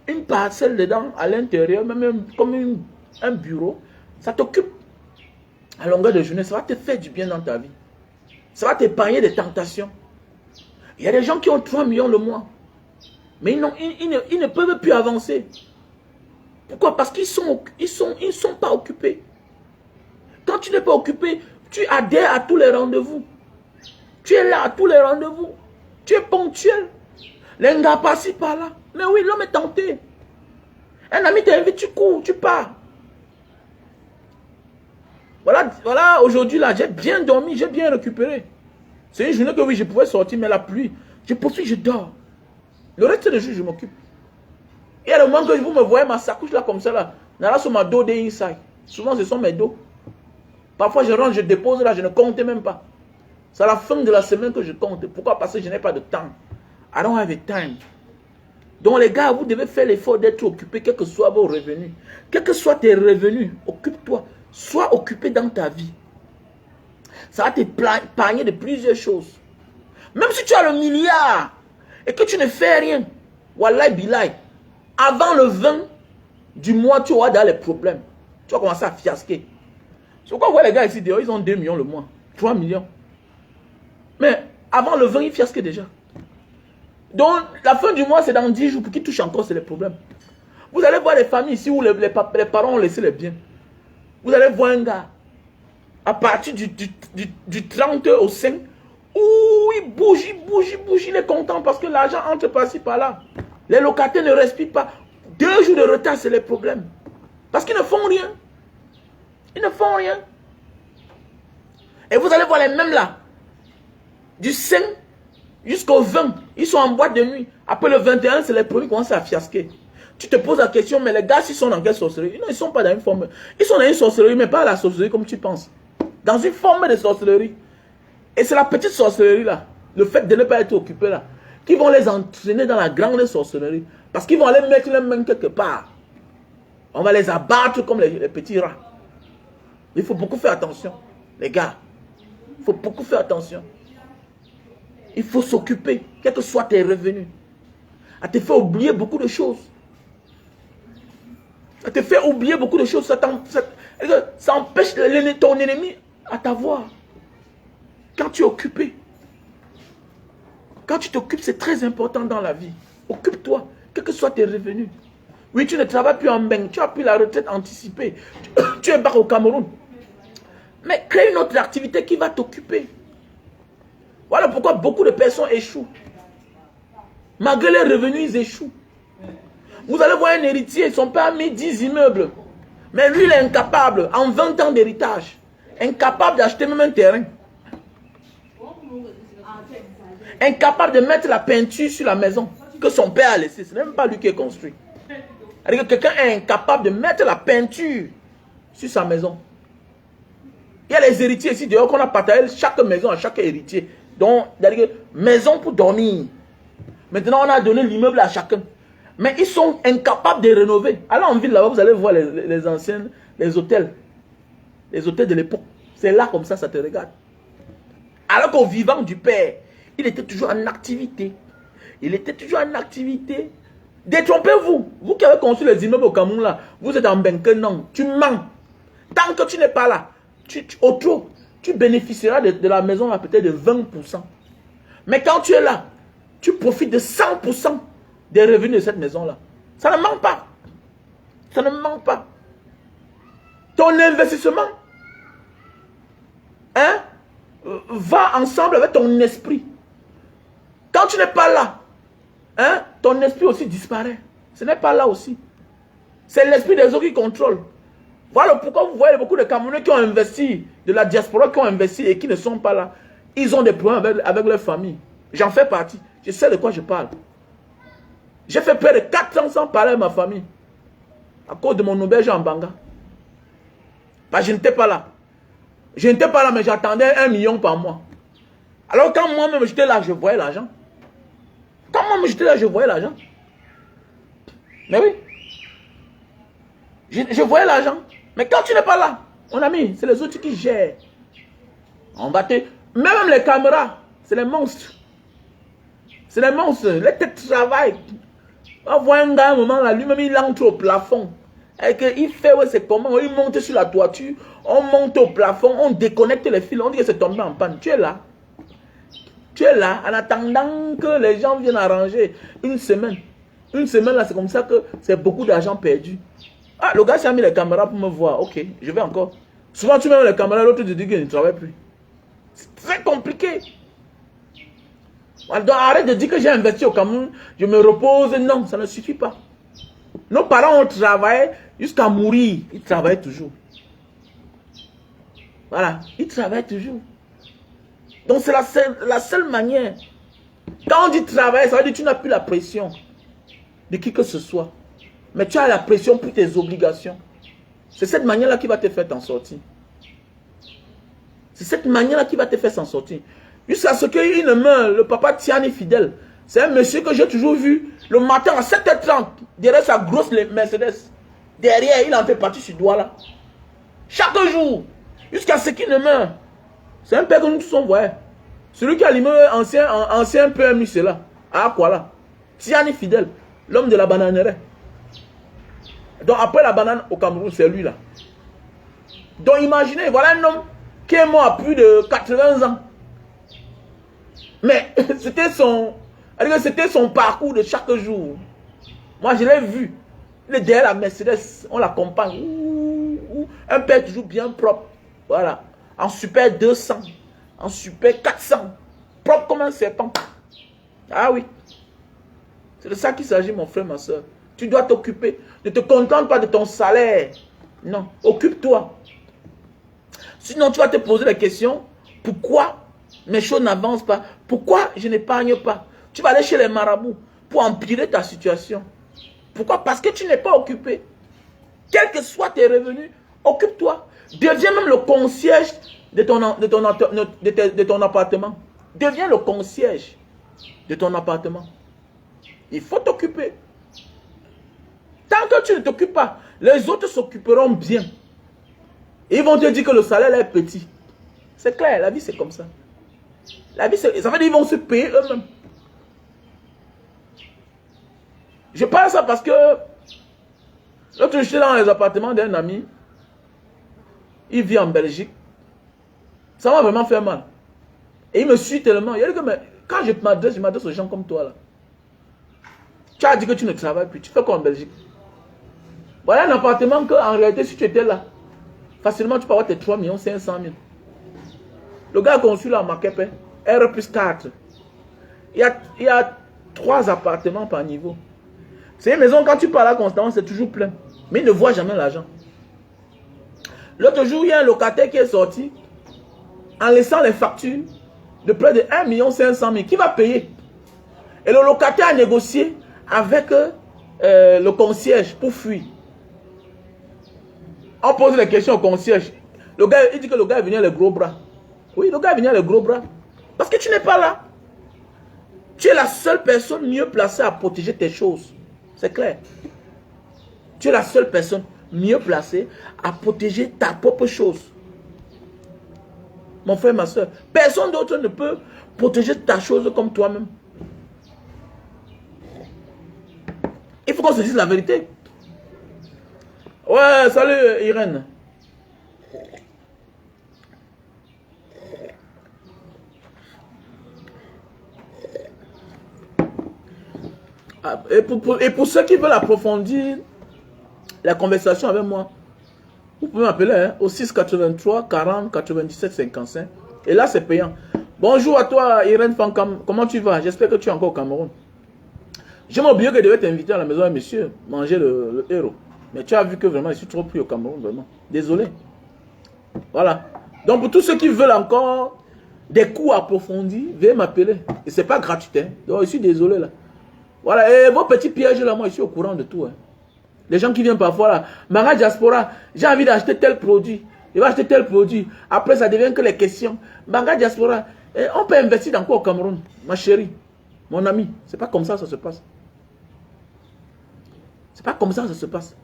une parcelle dedans, à l'intérieur, même comme un bureau. Ça t'occupe à longueur de journée. Ça va te faire du bien dans ta vie. Ça va t'épargner des tentations. Il y a des gens qui ont 3 millions le mois. Mais ils ne peuvent plus avancer. Pourquoi? Parce qu'ils ne sont pas occupés. Quand tu n'es pas occupé, tu adhères à tous les rendez-vous. Tu es là à tous les rendez-vous. Tu es ponctuel. Les gars passent par là. Mais oui, l'homme est tenté. Un ami t'invite, tu cours, tu pars. Voilà, aujourd'hui là, j'ai bien dormi, j'ai bien récupéré. C'est une journée que oui, je pouvais sortir, mais la pluie, je profite, je dors. Le reste des jours, je m'occupe. Il y a le moment que vous me voyez, ma sacoche là comme ça là, là sur ma dos des inside. Souvent, ce sont mes dos. Parfois, je rentre, je dépose là, je ne compte même pas. C'est à la fin de la semaine que je compte. Pourquoi? Parce que je n'ai pas de temps. I don't have a time. Donc les gars, vous devez faire l'effort d'être occupé, quels que soient vos revenus. Quels que soient tes revenus, occupe-toi. Sois occupé dans ta vie. Ça va t'épargner de plusieurs choses. Même si tu as le milliard et que tu ne fais rien, wallahi billahi, avant le 20 du mois, tu auras dans les problèmes. Tu vas commencer à fiasquer. C'est pourquoi vous voyez les gars ici dehors, ils ont 2 millions le mois, 3 millions. Mais avant le 20, ils fiasquaient déjà. Donc, la fin du mois, c'est dans 10 jours. Pour qui touche encore, c'est le problème. Vous allez voir les familles ici où les parents ont laissé les biens. Vous allez voir un gars, à partir du 30 au 5, où il bouge, il est content parce que l'argent entre par-ci, par-là. Les locataires ne respirent pas. 2 jours de retard, c'est le problème. Parce qu'ils ne font rien. Ils ne font rien. Et vous allez voir les mêmes là. Du 5 jusqu'au 20, ils sont en boîte de nuit. Après le 21, c'est les premiers qui commencent à fiasquer. Tu te poses la question, mais les gars, ils sont dans quelle sorcellerie? Non, ils ne sont pas dans une forme. Ils sont dans une sorcellerie, mais pas la sorcellerie comme tu penses. Dans une forme de sorcellerie. Et c'est la petite sorcellerie là, le fait de ne pas être occupé là, qui vont les entraîner dans la grande sorcellerie. Parce qu'ils vont aller mettre les mains quelque part. On va les abattre comme les petits rats. Il faut beaucoup faire attention, les gars. Il faut beaucoup faire attention. Il faut s'occuper, quels que soient tes revenus. Ça te fait oublier beaucoup de choses. Ça te fait oublier beaucoup de choses. Ça empêche ton ennemi à t'avoir. Quand tu es occupé. Quand tu t'occupes, c'est très important dans la vie. Occupe-toi, quels que soient tes revenus. Oui, tu ne travailles plus en banque, tu as pris la retraite anticipée. Tu es barre au Cameroun. Mais crée une autre activité qui va t'occuper. Voilà pourquoi beaucoup de personnes échouent. Malgré les revenus, ils échouent. Vous allez voir un héritier, son père a mis 10 immeubles. Mais lui, il est incapable, en 20 ans d'héritage, incapable d'acheter même un terrain. Incapable de mettre la peinture sur la maison que son père a laissée. Ce n'est même pas lui qui est construit. C'est-à-dire que quelqu'un est incapable de mettre la peinture sur sa maison. Il y a les héritiers ici dehors qu'on a partagé chaque maison à chaque héritier. Donc, c'est-à-dire que maison pour dormir. Maintenant, on a donné l'immeuble à chacun. Mais ils sont incapables de rénover. Allez en ville là-bas, vous allez voir les anciennes, les hôtels. Les hôtels de l'époque. C'est là comme ça te regarde. Alors qu'au vivant du père, il était toujours en activité. Il était toujours en activité. Détrompez-vous. Vous qui avez construit les immeubles au Cameroun là, vous êtes en banque, non. Tu mens. Tant que tu n'es pas là, tu bénéficieras de la maison à peut-être de 20%. Mais quand tu es là, tu profites de 100% des revenus de cette maison-là. Ça ne manque pas. Ça ne manque pas. Ton investissement va ensemble avec ton esprit. Quand tu n'es pas là, ton esprit aussi disparaît. Ce n'est pas là aussi. C'est l'esprit des autres qui contrôle. Voilà pourquoi vous voyez beaucoup de Camerounais qui ont investi, de la diaspora qui ont investi et qui ne sont pas là. Ils ont des problèmes avec leur famille. J'en fais partie. Je sais de quoi je parle. J'ai fait près de 4 ans sans parler à ma famille. À cause de mon auberge en Banga. Parce que je n'étais pas là. Je n'étais pas là, mais j'attendais 1 million par mois. Alors quand moi-même j'étais là, je voyais l'argent. Quand moi-même j'étais là, je voyais l'argent. Mais oui. Je voyais l'argent. Mais quand tu n'es pas là, mon ami, c'est les autres qui gèrent. On va te... Même les caméras, c'est les monstres. C'est les monstres. Les têtes travaillent. On voit un gars, à un moment là, lui-même, il entre au plafond. Et il fait, ouais, c'est comment? Il monte sur la toiture, on monte au plafond, on déconnecte les fils, on dit que c'est tombé en panne. Tu es là. Tu es là, en attendant que les gens viennent arranger une semaine. Une semaine là, c'est comme ça que c'est beaucoup d'argent perdu. Ah, le gars s'est mis les caméras pour me voir. Ok, je vais encore. Souvent, tu mets les caméras, l'autre te dit qu'il ne travaille plus. C'est très compliqué. Donc, arrête de dire que j'ai investi au Cameroun, je me repose. Non, ça ne suffit pas. Nos parents ont travaillé jusqu'à mourir. Ils travaillent toujours. Voilà, ils travaillent toujours. Donc, c'est la seule manière. Quand on dit travailler, ça veut dire que tu n'as plus la pression de qui que ce soit. Mais tu as la pression pour tes obligations. C'est cette manière-là qui va te faire t'en sortir. C'est cette manière-là qui va te faire s'en sortir. Jusqu'à ce qu'il ne meure, le papa Tiani Fidèle. C'est un monsieur que j'ai toujours vu le matin à 7h30, derrière sa grosse Mercedes. Derrière, il en fait partie sur doigt là. Chaque jour, jusqu'à ce qu'il ne meure. C'est un père que nous tous on voit. Celui qui a l'immeuble ancien PMU, c'est là. À quoi là? Tiani Fidèle, l'homme de la bananeraie. Donc après la banane au Cameroun, c'est lui là. Donc imaginez, voilà un homme qui est mort à plus de 80 ans. Mais c'était C'était son parcours de chaque jour. Moi, je l'ai vu. Il est derrière la Mercedes, on l'accompagne. Un père toujours bien propre. Voilà. En super 200. En super 400. Propre comme un serpent. Ah oui. C'est de ça qu'il s'agit, mon frère, ma soeur. Tu dois t'occuper. Ne te contente pas de ton salaire. Non. Occupe-toi. Sinon, tu vas te poser la question. Pourquoi mes choses n'avancent pas? Pourquoi je n'épargne pas? Tu vas aller chez les marabouts pour empirer ta situation. Pourquoi? Parce que tu n'es pas occupé. Quels que soient tes revenus, occupe-toi. Deviens même le concierge de ton appartement. Deviens le concierge de ton appartement. Il faut t'occuper. Tant que tu ne t'occupes pas, les autres s'occuperont bien. Ils vont te dire que le salaire est petit. C'est clair, la vie c'est comme ça. La vie, ça veut dire qu'ils vont se payer eux-mêmes. Je parle ça parce que l'autre j'étais dans les appartements d'un ami. Il vit en Belgique. Ça m'a vraiment fait mal. Et il me suit tellement. Il a dit que mais, quand je m'adresse aux gens comme toi là. Tu as dit que tu ne travailles plus. Tu fais quoi en Belgique? Voilà un appartement que en réalité si tu étais là, facilement tu peux avoir tes 3 500 000. Le gars a conçu là à Makepe, R+4. Il y a 3 appartements par niveau. C'est une maison, quand tu parles là constamment, c'est toujours plein. Mais il ne voit jamais l'argent. L'autre jour, il y a un locataire qui est sorti en laissant les factures de près de 1 500 000. Qui va payer? Et le locataire a négocié avec le concierge pour fuir. On pose les questions au concierge. Le gars, il dit que le gars est venu les gros bras. Oui, le gars est venu les gros bras. Parce que tu n'es pas là. Tu es la seule personne mieux placée à protéger tes choses. C'est clair. Tu es la seule personne mieux placée à protéger ta propre chose. Mon frère, ma soeur, personne d'autre ne peut protéger ta chose comme toi-même. Il faut qu'on se dise la vérité. Ouais, salut Irène. Et pour ceux qui veulent approfondir la conversation avec moi, vous pouvez m'appeler hein, au 683 40 97 55. Et là, c'est payant. Bonjour à toi, Irène Fankam. Comment tu vas? J'espère que tu es encore au Cameroun. J'ai oublié que je devais t'inviter à la maison à monsieur, manger le héros. Mais tu as vu que vraiment, je suis trop pris au Cameroun, vraiment. Désolé. Voilà. Donc, pour tous ceux qui veulent encore des cours approfondis, veuillez m'appeler. Et ce n'est pas gratuit. Hein. Donc, je suis désolé là. Voilà, et vos petits pièges là, moi je suis au courant de tout. Hein. Les gens qui viennent parfois là, Manga Diaspora, j'ai envie d'acheter tel produit, je vais acheter tel produit. Après ça devient que les questions. Manga Diaspora, on peut investir dans quoi au Cameroun? Ma chérie, mon ami, c'est pas comme ça se passe. C'est pas comme ça se passe.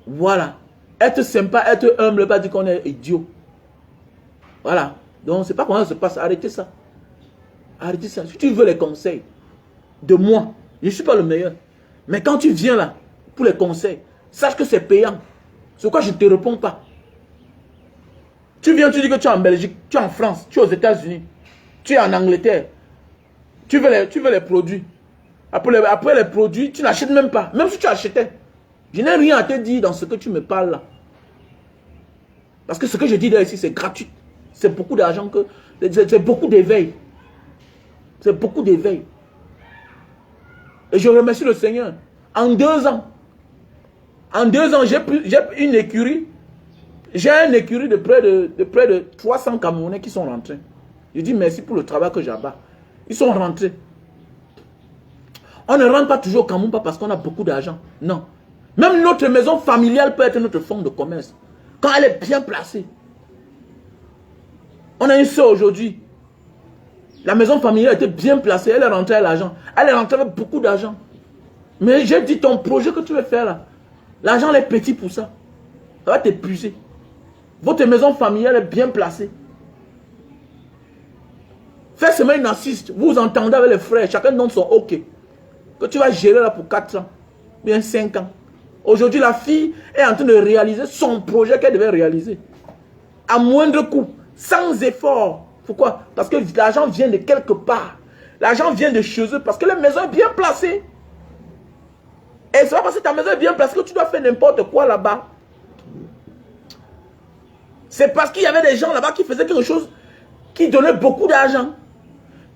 Voilà. Être sympa, être humble, pas dire qu'on est idiot. Voilà. Donc c'est pas comme ça se passe. Arrêtez ça. Arrêtez ça. Si tu veux les conseils de moi, je ne suis pas le meilleur. Mais quand tu viens là, pour les conseils, sache que c'est payant. C'est pourquoi je ne te réponds pas. Tu viens, tu dis que tu es en Belgique, tu es en France, tu es aux États-Unis, tu es en Angleterre. Tu veux les produits. Après les produits, tu n'achètes même pas. Même si tu achetais, je n'ai rien à te dire dans ce que tu me parles là. Parce que ce que je dis là ici, c'est gratuit. C'est beaucoup d'argent que... C'est beaucoup d'éveil. C'est beaucoup d'éveil. Et je remercie le Seigneur. En 2 ans, j'ai une écurie. J'ai une écurie de près de 300 Camerounais qui sont rentrés. Je dis merci pour le travail que j'abats. Ils sont rentrés. On ne rentre pas toujours au Cameroun pas parce qu'on a beaucoup d'argent. Non. Même notre maison familiale peut être notre fonds de commerce. Quand elle est bien placée. On a une soeur aujourd'hui. La maison familiale était bien placée. Elle est rentrée à l'argent. Elle est rentrée avec beaucoup d'argent. Mais j'ai dit ton projet que tu veux faire là. L'argent est petit pour ça. Ça va t'épuiser. Votre maison familiale est bien placée. Fais seulement une assiste. Vous entendez avec les frères. Chacun donne son OK. Que tu vas gérer là pour 4 ans. Bien 5 ans. Aujourd'hui, la fille est en train de réaliser son projet qu'elle devait réaliser. À moindre coût. Sans effort. Pourquoi? Parce que l'argent vient de quelque part. L'argent vient de chez eux parce que la maison est bien placée. Et c'est pas parce que ta maison est bien placée que tu dois faire n'importe quoi là-bas. C'est parce qu'il y avait des gens là-bas qui faisaient quelque chose, qui donnaient beaucoup d'argent.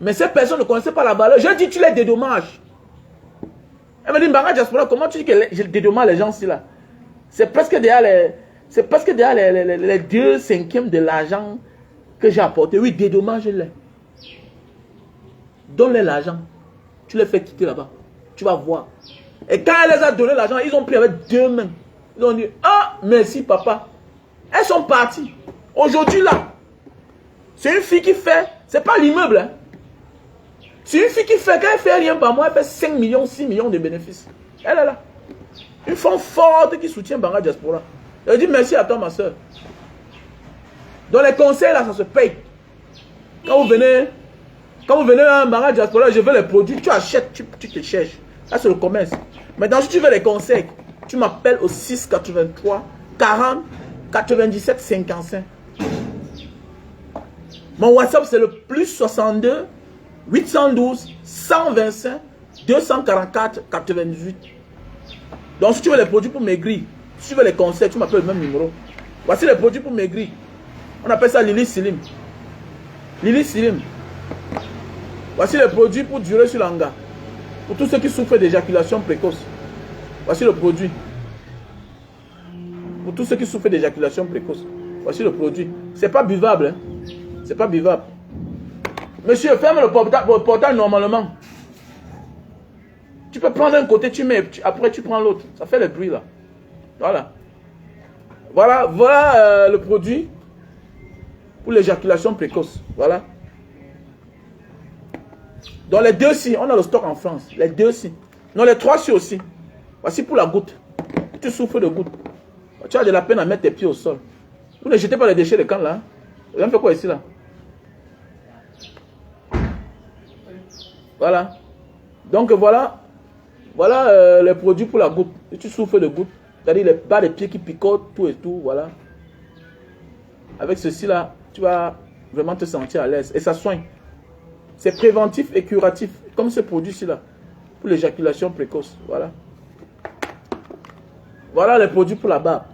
Mais ces personnes ne connaissaient pas la valeur. Je dis, tu les dédommages. Elle me dit, Mbanga Diaspora, comment tu dis que je dédommage les gens ici là? C'est presque déjà les 2/5 de l'argent que j'ai apporté. Oui, dédommage-les. Donne-les l'argent. Tu les fais quitter là-bas. Tu vas voir. Et quand elle les a donné l'argent, ils ont pris avec 2 mains. Ils ont dit, ah, merci papa. Elles sont parties. Aujourd'hui là, c'est une fille qui fait, c'est pas l'immeuble. Hein. C'est une fille qui fait, quand elle fait rien par mois, elle fait 5 millions, 6 millions de bénéfices. Elle est là. Une femme forte qui soutient Mbanga Diaspora. Elle dit merci à toi ma soeur. Dans les conseils là, ça se paye. Quand vous venez à Mbanga Diaspora, je veux les produits, tu achètes, tu te cherches. Là c'est le commerce. Maintenant si tu veux les conseils, tu m'appelles au 683 40 97 55. Mon WhatsApp c'est le +62 812 125 244 98. Donc si tu veux les produits pour maigrir, si tu veux les conseils, tu m'appelles le même numéro. Voici les produits pour maigrir. On appelle ça Lily Slim. Lily Slim. Voici les produits pour durer sur l'anga. Pour tous ceux qui souffrent d'éjaculation précoce. Voici le produit. Pour tous ceux qui souffrent d'éjaculation précoce. Voici le produit. C'est pas buvable. Hein? C'est pas buvable. Monsieur, ferme le portail normalement. Tu peux prendre un côté, tu mets, après tu prends l'autre. Ça fait le bruit là. Voilà. Voilà le produit pour l'éjaculation précoce. Voilà. Dans les 2 on a le stock en France. Les 2 Non, les 3 aussi. Voici pour la goutte. Tu souffres de goutte. Tu as de la peine à mettre tes pieds au sol. Vous ne jetez pas les déchets de camp là. Vous avez fait quoi ici là? Voilà. Donc voilà. Voilà les produits pour la goutte. Si tu souffres de goutte, c'est-à-dire les bas des pieds qui picotent, tout et tout, voilà. Avec ceci là, tu vas vraiment te sentir à l'aise. Et ça soigne. C'est préventif et curatif. Comme ce produit-ci là. Pour l'éjaculation précoce. Voilà. Voilà les produits pour la barbe.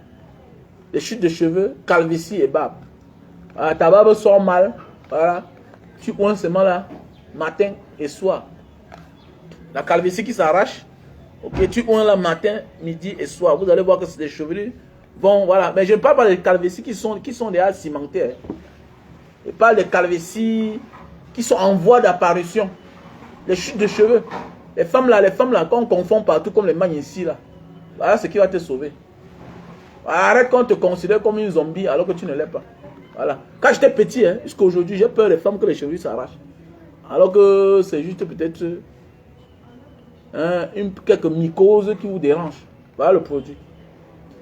Les chutes de cheveux, calvitie et barbe. Voilà, ta barbe sort mal. Voilà. Tu oins seulement là, matin et soir. La calvitie qui s'arrache. Ok, tu oins là matin, midi et soir. Vous allez voir que c'est des chevelures. Bon, voilà. Mais je ne parle pas des calvities qui sont déjà cimentées. Je parle des calvities qui sont en voie d'apparition. Les chutes de cheveux. Les femmes là, quand on confond partout comme les magnes ici là. Voilà ce qui va te sauver. Arrête qu'on te considère comme une zombie alors que tu ne l'es pas. Voilà. Quand j'étais petit, hein, jusqu'à aujourd'hui, j'ai peur des femmes que les cheveux s'arrachent. Alors que c'est juste peut-être quelques mycoses qui vous dérangent. Voilà le produit.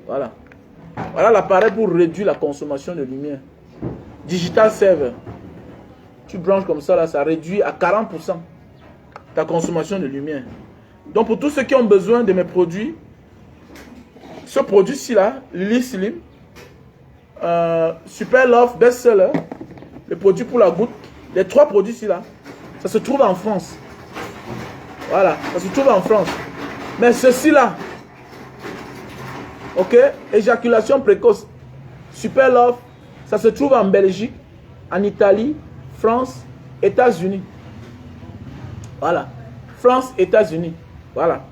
Voilà. Voilà l'appareil pour réduire la consommation de lumière. Digital Server. Tu branches comme ça, là, ça réduit à 40% ta consommation de lumière. Donc pour tous ceux qui ont besoin de mes produits, ce produit-ci là, Lily Slim, Super Love, Best Seller, le produit pour la goutte, les 3 produits-ci là, ça se trouve en France. Voilà, ça se trouve en France. Mais ceci là, ok, éjaculation précoce, Super Love, ça se trouve en Belgique, en Italie, France, États-Unis. Voilà, France, États-Unis. Voilà.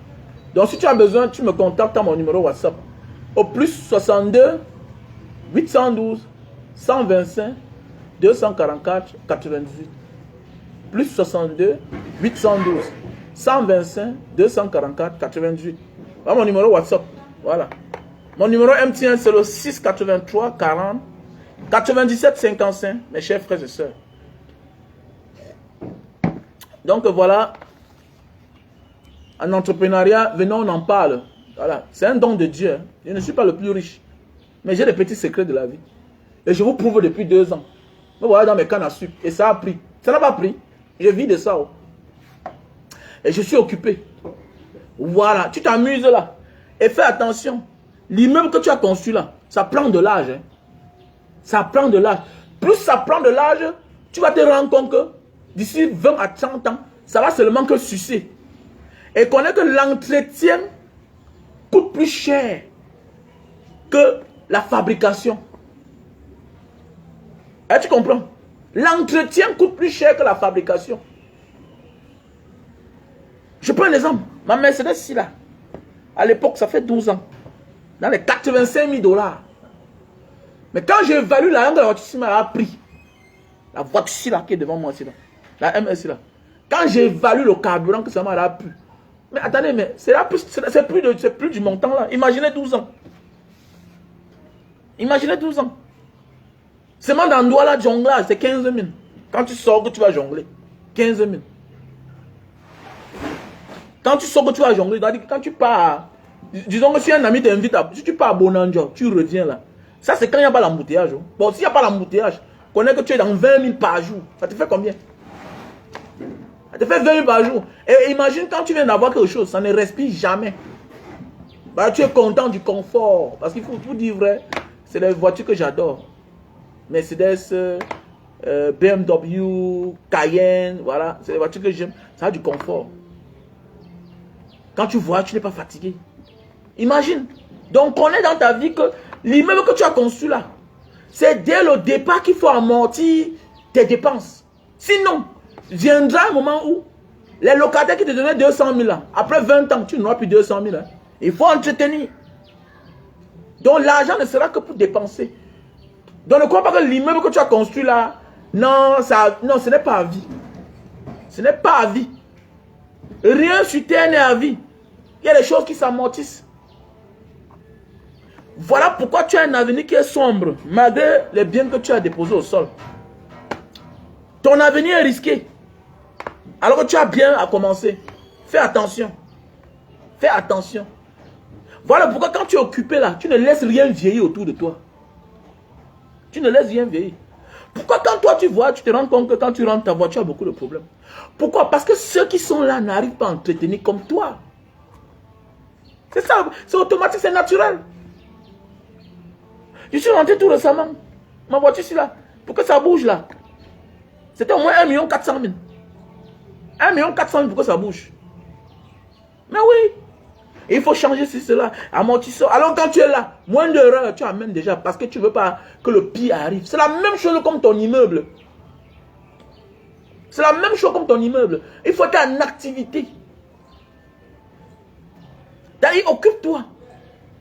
Donc si tu as besoin, tu me contactes à mon numéro WhatsApp. Au +62 812 125 244 98. +62 812 125 244 98. Voilà mon numéro WhatsApp. Voilà. Mon numéro MTN c'est le 683 40 97 55. Mes chers frères et sœurs. Donc voilà. En entrepreneuriat, venons, on en parle. Voilà. C'est un don de Dieu. Je ne suis pas le plus riche. Mais j'ai des petits secrets de la vie. Et je vous prouve depuis 2 ans. Me voilà dans mes cannes à sucre. Et ça a pris. Ça n'a pas pris. Je vis de ça. Oh. Et je suis occupé. Voilà. Tu t'amuses là. Et fais attention. L'immeuble que tu as construit là, ça prend de l'âge. Hein. Ça prend de l'âge. Plus ça prend de l'âge, tu vas te rendre compte que d'ici 20 à 30 ans, ça va seulement que sucer. Et connaît que l'entretien coûte plus cher que la fabrication. Et tu comprends? L'entretien coûte plus cher que la fabrication. Je prends un exemple. Ma Mercedes ici là. À l'époque, ça fait 12 ans. Dans les 85 000 $. Mais quand j'évalue l'argent que la voiture ici m'a pris, la voiture ici là qui est devant moi ici là, la MS là, quand j'évalue le carburant que ça m'a pris, mais attendez, mais c'est plus du montant là. Imaginez 12 ans. Imaginez 12 ans. Seulement dans Douala, jonglage, c'est 15 000. Quand tu sors que tu vas jongler, 15 000. Quand tu sors que tu vas jongler, quand tu pars, disons que si un ami t'invite, si tu pars à Bonanjo, tu reviens là. Ça c'est quand il n'y a pas l'embouteillage. Bon, s'il n'y a pas l'embouteillage, connais que tu es dans 20 000 par jour. Ça te fait combien? Ça te fait 20 000 par jour. Et imagine quand tu viens d'avoir quelque chose, ça ne respire jamais. Bah, tu es content du confort. Parce qu'il faut vous dire vrai, c'est les voitures que j'adore. Mercedes, BMW, Cayenne, voilà. C'est les voitures que j'aime. Ça a du confort. Quand tu vois, tu n'es pas fatigué. Imagine. Donc, connais dans ta vie que l'immeuble que tu as construit là, c'est dès le départ qu'il faut amortir tes dépenses. Sinon, viendra un moment où les locataires qui te donnaient 200 000 là, après 20 ans, tu n'auras plus 200 000 là. Il faut entretenir. Donc, l'argent ne sera que pour dépenser. Donc, ne crois pas que l'immeuble que tu as construit là, non, ce n'est pas à vie. Ce n'est pas à vie. Rien sur terre n'est à vie. Il y a des choses qui s'amortissent. Voilà pourquoi tu as un avenir qui est sombre, malgré les biens que tu as déposés au sol. Ton avenir est risqué. Alors que tu as bien à commencer. Fais attention. Fais attention. Voilà pourquoi quand tu es occupé là, tu ne laisses rien vieillir autour de toi. Tu ne laisses rien vieillir. Pourquoi quand toi tu vois, tu te rends compte que quand tu rentres ta voiture, tu as beaucoup de problèmes. Pourquoi? Parce que ceux qui sont là n'arrivent pas à entretenir comme toi. C'est ça, c'est automatique, c'est naturel. Je suis rentré tout récemment. Ma voiture ici là. Pourquoi ça bouge là? C'était au moins 1 400 000. 1 400 000 pour que ça bouge. Mais oui. Il faut changer cela. Amortisseur. Alors quand tu es là, moins d'erreurs, tu amènes déjà. Parce que tu ne veux pas que le pire arrive. C'est la même chose comme ton immeuble. C'est la même chose comme ton immeuble. Il faut être en activité. D'ailleurs, occupe-toi.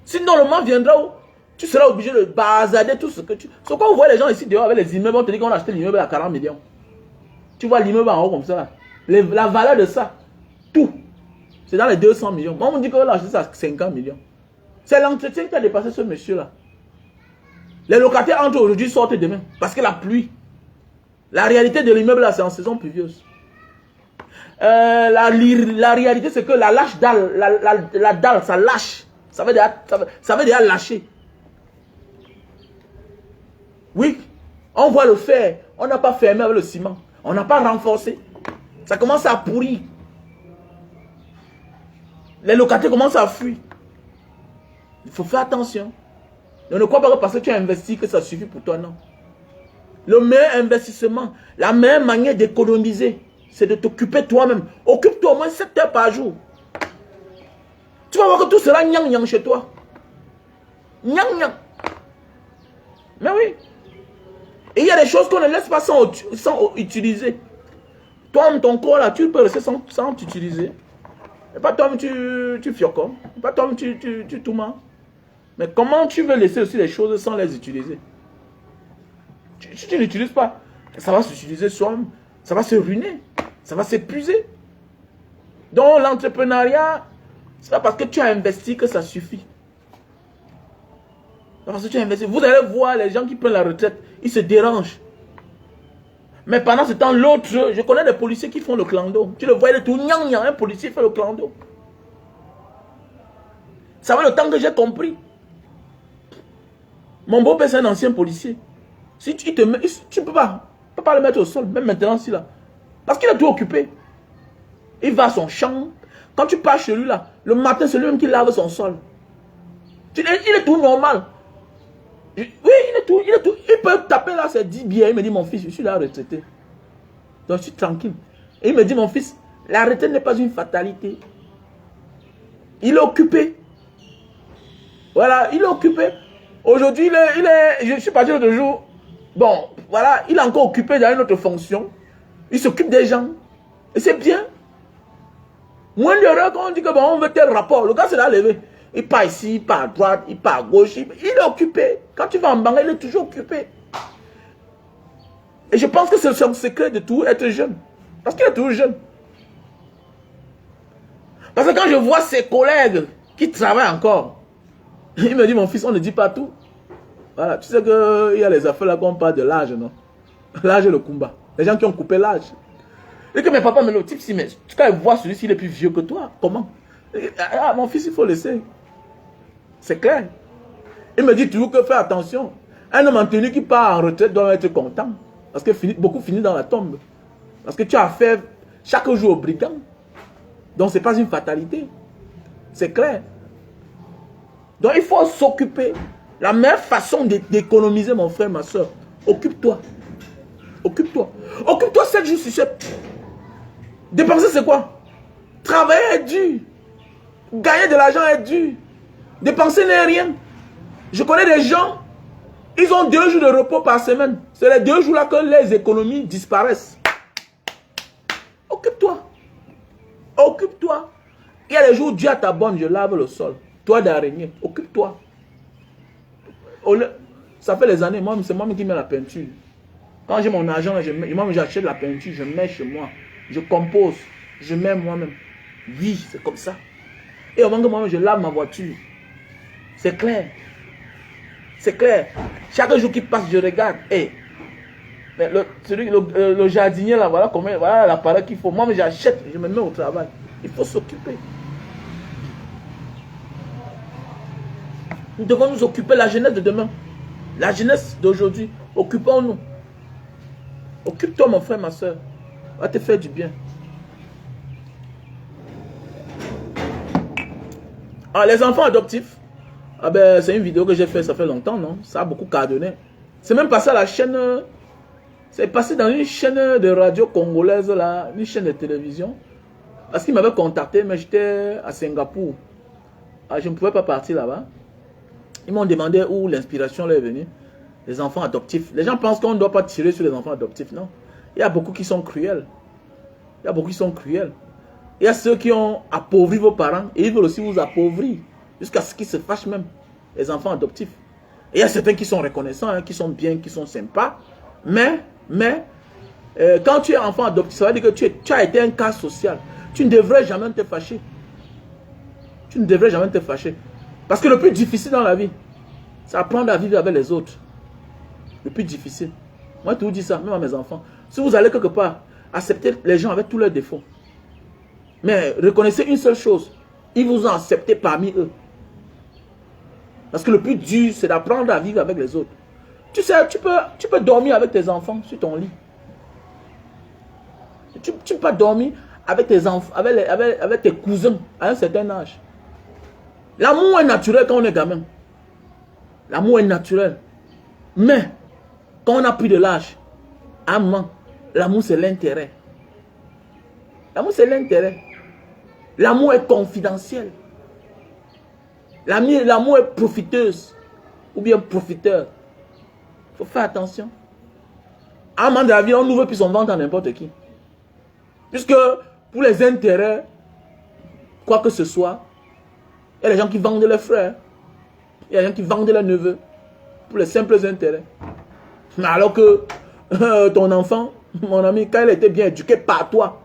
Sinon, le moment viendra où tu seras obligé de basader tout ce que tu... C'est quand vous voyez les gens ici dehors avec les immeubles, on te dit qu'on a acheté l'immeuble à 40 millions. Tu vois l'immeuble en haut comme ça. La valeur de ça, tout, c'est dans les 200 millions. Moi, on me dit qu'on a acheté ça à 50 millions. C'est l'entretien qui a dépassé ce monsieur-là. Les locataires entrent aujourd'hui, sortent demain. Parce que la pluie. La réalité de l'immeuble là, c'est en saison pluvieuse. La réalité, c'est que la lâche dalle, la dalle, ça lâche. Ça veut dire lâcher. Oui, on voit le fer. On n'a pas fermé avec le ciment. On n'a pas renforcé. Ça commence à pourrir. Les locataires commencent à fuir. Il faut faire attention. Ne crois pas que parce que tu as investi que ça suffit pour toi, non. Le meilleur investissement, la meilleure manière d'économiser, c'est de t'occuper toi-même. Occupe-toi au moins 7 heures par jour. Tu vas voir que tout sera gnang-gnang chez toi. Gnang-gnang. Mais oui. Et il y a des choses qu'on ne laisse pas sans utiliser. Toi, ton corps là, tu peux rester sans t'utiliser. Et pas toi, tu fiocons. Pas toi, tu tourments. Mais comment tu veux laisser aussi les choses sans les utiliser? Si tu n'utilises pas, ça va s'utiliser soi-même. Ça va se ruiner. Ça va s'épuiser. Donc l'entrepreneuriat, c'est pas parce que tu as investi que ça suffit. Parce que tu as investi. Vous allez voir les gens qui prennent la retraite, ils se dérangent. Mais pendant ce temps, l'autre, je connais des policiers qui font le clando. Tu le voyais de tout, un policier fait le clando. Ça fait le temps que j'ai compris. Mon beau-père, c'est un ancien policier. Si tu te mets, tu ne peux pas le mettre au sol, même maintenant, si là. Parce qu'il est tout occupé. Il va à son champ. Quand tu pars chez lui, là, le matin, c'est lui-même qui lave son sol. Il est tout normal. Oui, il est tout. Il peut taper là, c'est 10 billets. Il me dit, mon fils, je suis là retraité. Donc, je suis tranquille. Et il me dit, mon fils, La retraite n'est pas une fatalité. Il est occupé. Voilà, il est occupé. Aujourd'hui, je suis parti l'autre jour. Bon, voilà, il est encore occupé dans une autre fonction. Il s'occupe des gens. Et c'est bien. Moins d'erreurs quand on dit que bon, on veut tel rapport. Le gars s'est là levé. Il part ici, il part à droite, il part à gauche. Il est occupé. Quand tu vas en banque, il est toujours occupé. Et je pense que c'est le secret de tout être jeune. Parce qu'il est toujours jeune. Parce que quand je vois ses collègues qui travaillent encore, il me dit, mon fils, on ne dit pas tout. Voilà, tu sais qu'il y a les affaires là qu'on parle de l'âge, non? L'âge et le combat. Les gens qui ont coupé l'âge. Et que mes papas me le type, si, mais quand il voit celui-ci, il est plus vieux que toi. Comment? Ah, mon fils, il faut laisser. C'est clair. Il me dit toujours que fais attention. Un homme en tenue qui part en retraite doit être content. Parce que beaucoup finissent dans la tombe. Parce que tu as fait chaque jour au brigand. Donc, ce n'est pas une fatalité. C'est clair. Donc, il faut s'occuper. La meilleure façon d'économiser, mon frère, ma soeur, occupe-toi. Occupe-toi. Occupe-toi 7 jours sur 7. Dépenser, c'est quoi? Travailler est dur. Gagner de l'argent est dur. Dépenser n'est rien. Je connais des gens, ils ont 2 jours de repos par semaine. C'est les 2 jours-là que les économies disparaissent. Occupe-toi. Occupe-toi. Il y a les jours où Dieu t'abonne, je lave le sol. Toi d'araignée, occupe-toi. Ça fait des années, c'est moi qui mets la peinture. Quand j'ai mon argent, moi j'achète la peinture, je mets chez moi. Je compose, je mets moi-même. Oui, c'est comme ça. Et au moment que moi je lave ma voiture. C'est clair. C'est clair. Chaque jour qui passe, je regarde. Hey, le jardinier là, voilà l'appareil qu'il faut. Moi j'achète, je me mets au travail. Il faut s'occuper. Nous devons nous occuper de la jeunesse de demain. La jeunesse d'aujourd'hui. Occupons-nous. Occupe-toi, mon frère, ma soeur. Va te faire du bien. Ah, les enfants adoptifs. Ah ben, c'est une vidéo que j'ai faite, ça fait longtemps, non? Ça a beaucoup cartonné. C'est même passé à la chaîne. C'est passé dans une chaîne de radio congolaise, là. Une chaîne de télévision. Parce qu'ils m'avaient contacté, mais j'étais à Singapour. Ah, je ne pouvais pas partir là-bas. Ils m'ont demandé où l'inspiration leur est venue. Les enfants adoptifs. Les gens pensent qu'on ne doit pas tirer sur les enfants adoptifs. Non. Il y a beaucoup qui sont cruels. Il y a beaucoup qui sont cruels. Il y a ceux qui ont appauvri vos parents. Et ils veulent aussi vous appauvrir. Jusqu'à ce qu'ils se fâchent même. Les enfants adoptifs. Et il y a certains qui sont reconnaissants, hein, qui sont bien, qui sont sympas. Mais quand tu es enfant adoptif, ça veut dire que tu as été un cas social. Tu ne devrais jamais te fâcher. Tu ne devrais jamais te fâcher. Parce que le plus difficile dans la vie, c'est apprendre à vivre avec les autres. Le plus difficile. Moi, je vous dis ça, même à mes enfants. Si vous allez quelque part, acceptez les gens avec tous leurs défauts. Mais reconnaissez une seule chose. Ils vous ont accepté parmi eux. Parce que le plus dur, c'est d'apprendre à vivre avec les autres. Tu sais, tu peux dormir avec tes enfants sur ton lit. Tu peux dormir avec tes enfants, avec tes cousins à un certain âge. L'amour est naturel quand on est gamin. L'amour est naturel. Mais, quand on a pris de l'âge, à un moment, l'amour c'est l'intérêt. L'amour c'est l'intérêt. L'amour est confidentiel. L'amour est profiteuse. Ou bien profiteur. Il faut faire attention. À un moment de la vie, on n'ouvre plus son ventre à n'importe qui. Puisque, pour les intérêts, quoi que ce soit, il y a des gens qui vendent leurs frères. Il y a des gens qui vendent leurs neveux. Pour les simples intérêts. Mais alors que ton enfant, mon ami, quand il était bien éduqué par toi,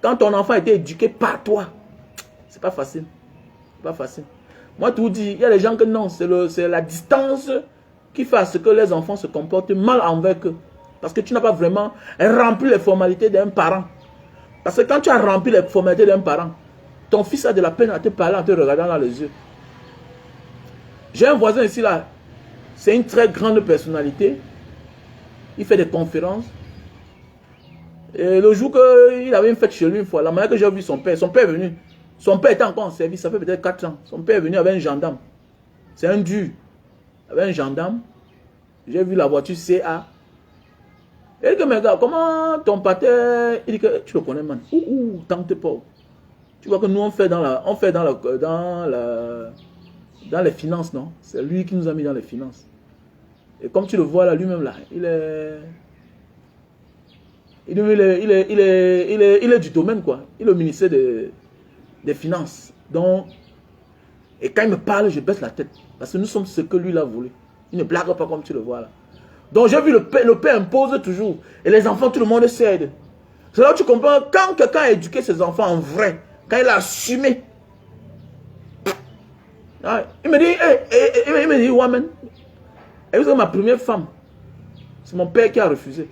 quand ton enfant a été éduqué par toi, c'est pas facile. C'est pas facile. Moi, tout dis, il y a des gens que non, c'est la distance qui fait à ce que les enfants se comportent mal envers eux. Parce que tu n'as pas vraiment rempli les formalités d'un parent. Parce que quand tu as rempli les formalités d'un parent, ton fils a de la peine à te parler en te regardant dans les yeux. J'ai un voisin ici là, c'est une très grande personnalité. Il fait des conférences. Et le jour qu'il avait une fête chez lui une fois, la manière que j'ai vu son père est venu. Son père était encore en service, ça fait peut-être 4 ans. Son père est venu avec un gendarme. C'est un dur. Avec un gendarme. J'ai vu la voiture CA. Il dit que, mais gars, comment ton pater, il dit que tu le connais, man. Tente pas. Tu vois que nous, on fait dans les finances, non? C'est lui qui nous a mis dans les finances. Et comme tu le vois là, lui-même là, il est du domaine, quoi. Il est au ministère des Finances. Donc, et quand il me parle, je baisse la tête. Parce que nous sommes ce que lui l'a voulu. Il ne blague pas comme tu le vois là. Donc j'ai vu le père impose toujours. Et les enfants, tout le monde s'aide. C'est là où tu comprends, quand quelqu'un a éduqué ses enfants en vrai, quand il a assumé, il me dit, ouais, man. Et vous savez, ma première femme, c'est mon père qui a refusé.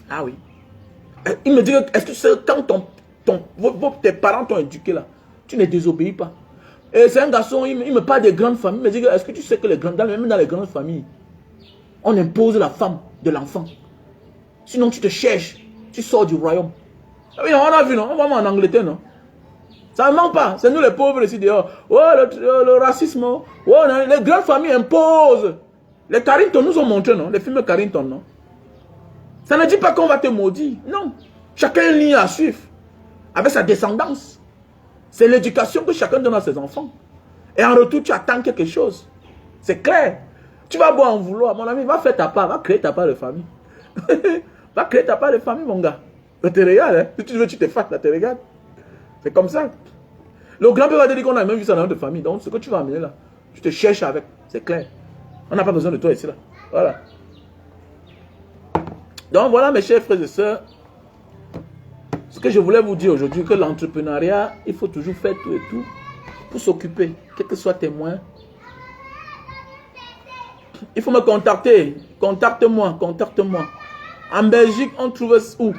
Ah oui. Il me dit, est-ce que tu sais, quand tes parents t'ont éduqué là, tu ne désobéis pas. Et c'est un garçon, il me parle des grandes familles. Il me dit, est-ce que tu sais que même dans les grandes familles, on impose la femme de l'enfant. Sinon tu te cherches, tu sors du royaume. Oui, on a vu, non? On va en Angleterre, non? Ça ne manque pas. C'est nous les pauvres ici dehors. Oh, le racisme. Oh, les grandes familles imposent. Les Carrington nous ont montré, non? Les films Carrington, non? Ça ne dit pas qu'on va te maudire. Non. Chacun a une ligne à suivre. Avec sa descendance. C'est l'éducation que chacun donne à ses enfants. Et en retour, tu attends quelque chose. C'est clair. Tu vas boire en vouloir. Mon ami, va faire ta part. Va créer ta part de famille. Va créer ta part de famille, mon gars. Je te regarde. Hein? Si tu veux, tu te fasses. Là, te regarde. C'est comme ça. Le grand-père va te dire qu'on a même vu ça dans notre famille. Donc, ce que tu vas amener là, tu te cherches avec. C'est clair. On n'a pas besoin de toi ici, là. Voilà. Donc, voilà, mes chers frères et sœurs. Ce que je voulais vous dire aujourd'hui, que l'entrepreneuriat, il faut toujours faire tout et tout pour s'occuper, quel que soit tes moyens. Il faut me contacter. Contacte-moi. En Belgique, on trouve où?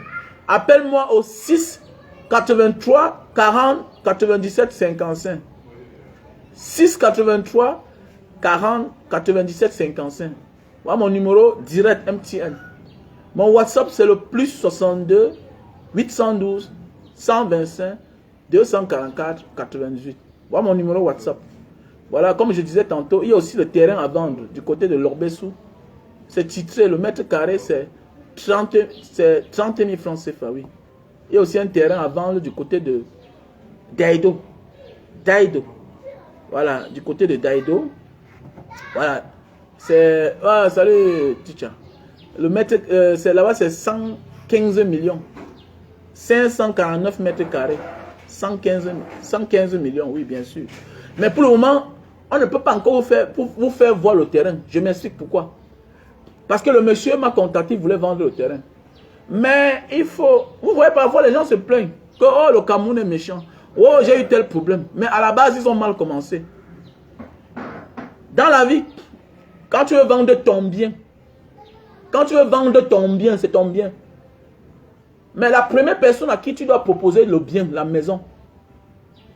Appelle-moi au 6 83 40 97 55. 6 83 40 97 55. Voilà mon numéro direct MTN. Mon WhatsApp, c'est le plus 62 812 125 244 88. Voilà mon numéro WhatsApp. Voilà, comme je disais tantôt, il y a aussi le terrain à vendre du côté de l'Orbessou. C'est titré, le mètre carré, c'est 30 000 francs CFA, oui. Il y a aussi un terrain à vendre du côté de Daido. Voilà, du côté de Daido. Voilà. C'est... Ah, salut, Ticha. Le mètre, c'est là-bas, c'est 115 millions. 549 mètres carrés. 115 millions, oui, bien sûr. Mais pour le moment, on ne peut pas encore vous faire voir le terrain. Je m'explique pourquoi. Parce que le monsieur m'a contacté, il voulait vendre le terrain. Mais il faut... Vous voyez, parfois les gens se plaignent que oh, le Cameroun est méchant. Oh, j'ai eu tel problème. Mais à la base, ils ont mal commencé. Dans la vie, quand tu veux vendre ton bien, c'est ton bien. Mais la première personne à qui tu dois proposer le bien, la maison,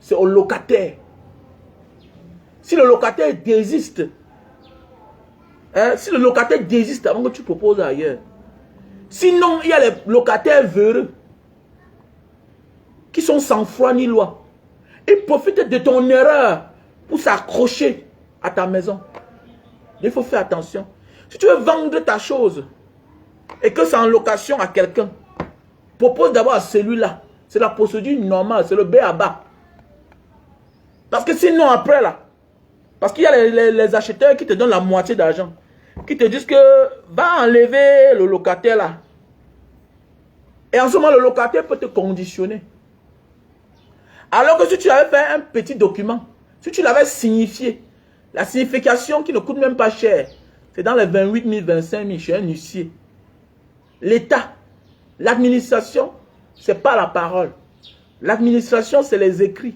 c'est au locataire. Si le locataire désiste, avant que tu proposes ailleurs. Sinon, il y a les locataires véreux qui sont sans foi ni loi. Ils profitent de ton erreur pour s'accrocher à ta maison. Il faut faire attention. Si tu veux vendre ta chose et que c'est en location à quelqu'un, propose d'abord à celui-là. C'est la procédure normale, c'est le b.a.-ba. Parce que sinon après là, parce qu'il y a les acheteurs qui te donnent la moitié d'argent, qui te disent que va enlever le locataire là. Et en ce moment, le locataire peut te conditionner. Alors que si tu avais fait un petit document, si tu l'avais signifié, la signification qui ne coûte même pas cher, c'est dans les 28 000, 25 000 chez un huissier. L'État, l'administration, ce n'est pas la parole. L'administration, c'est les écrits.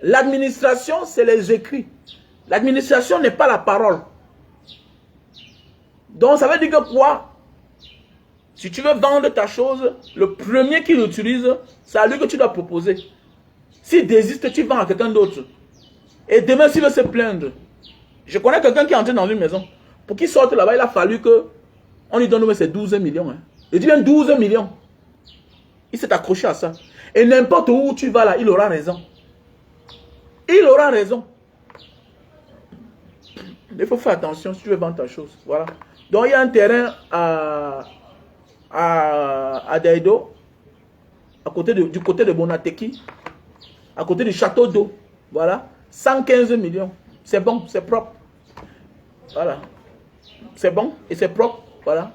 L'administration, c'est les écrits. L'administration n'est pas la parole. Donc, ça veut dire que quoi? Si tu veux vendre ta chose, le premier qui l'utilise, c'est à lui que tu dois proposer. S'il désiste, tu vends à quelqu'un d'autre. Et demain, s'il veut se plaindre. Je connais quelqu'un qui est entré dans une maison. Pour qu'il sorte là-bas, il a fallu que on lui donne ses 12 millions. Hein. Je dis bien 12 millions. Il s'est accroché à ça. Et n'importe où tu vas là, il aura raison. Il aura raison. Il faut faire attention si tu veux vendre ta chose. Voilà. Donc, il y a un terrain à Daido, du côté de Bonateki, à côté du château d'eau. Voilà. 115 millions. C'est bon, c'est propre. Voilà. C'est bon et c'est propre. Voilà.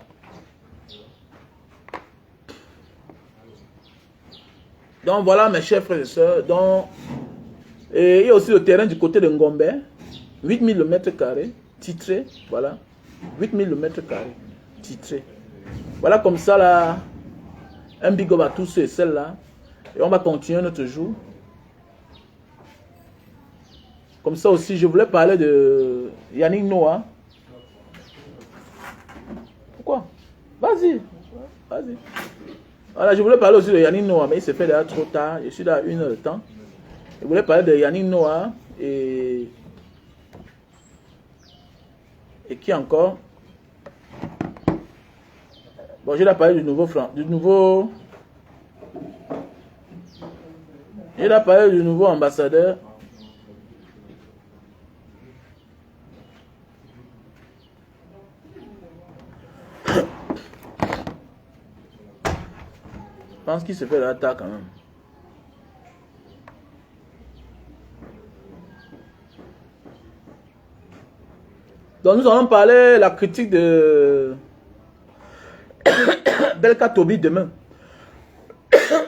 Donc, voilà, mes chers frères et sœurs. Donc, et il y a aussi le terrain du côté de Ngombe. 8000 mètres carrés, titré. Voilà. 8000 mètres carrés, titré. Voilà comme ça, là. Un big up à tous ceux et celles-là. Et on va continuer notre jour. Comme ça aussi, je voulais parler de Yannick Noah. Pourquoi? Vas-y. Vas-y. Voilà, je voulais parler aussi de Yannick Noah, mais il s'est fait déjà trop tard. Je suis là à 1 heure de temps. Je voulais parler de Yannick Noah et qui encore? Bon, je vais parler du nouveau je vais parler du nouveau ambassadeur. Je pense qu'il se fait l'attaque quand même. Donc nous allons parler de la critique de Belka Tobi demain.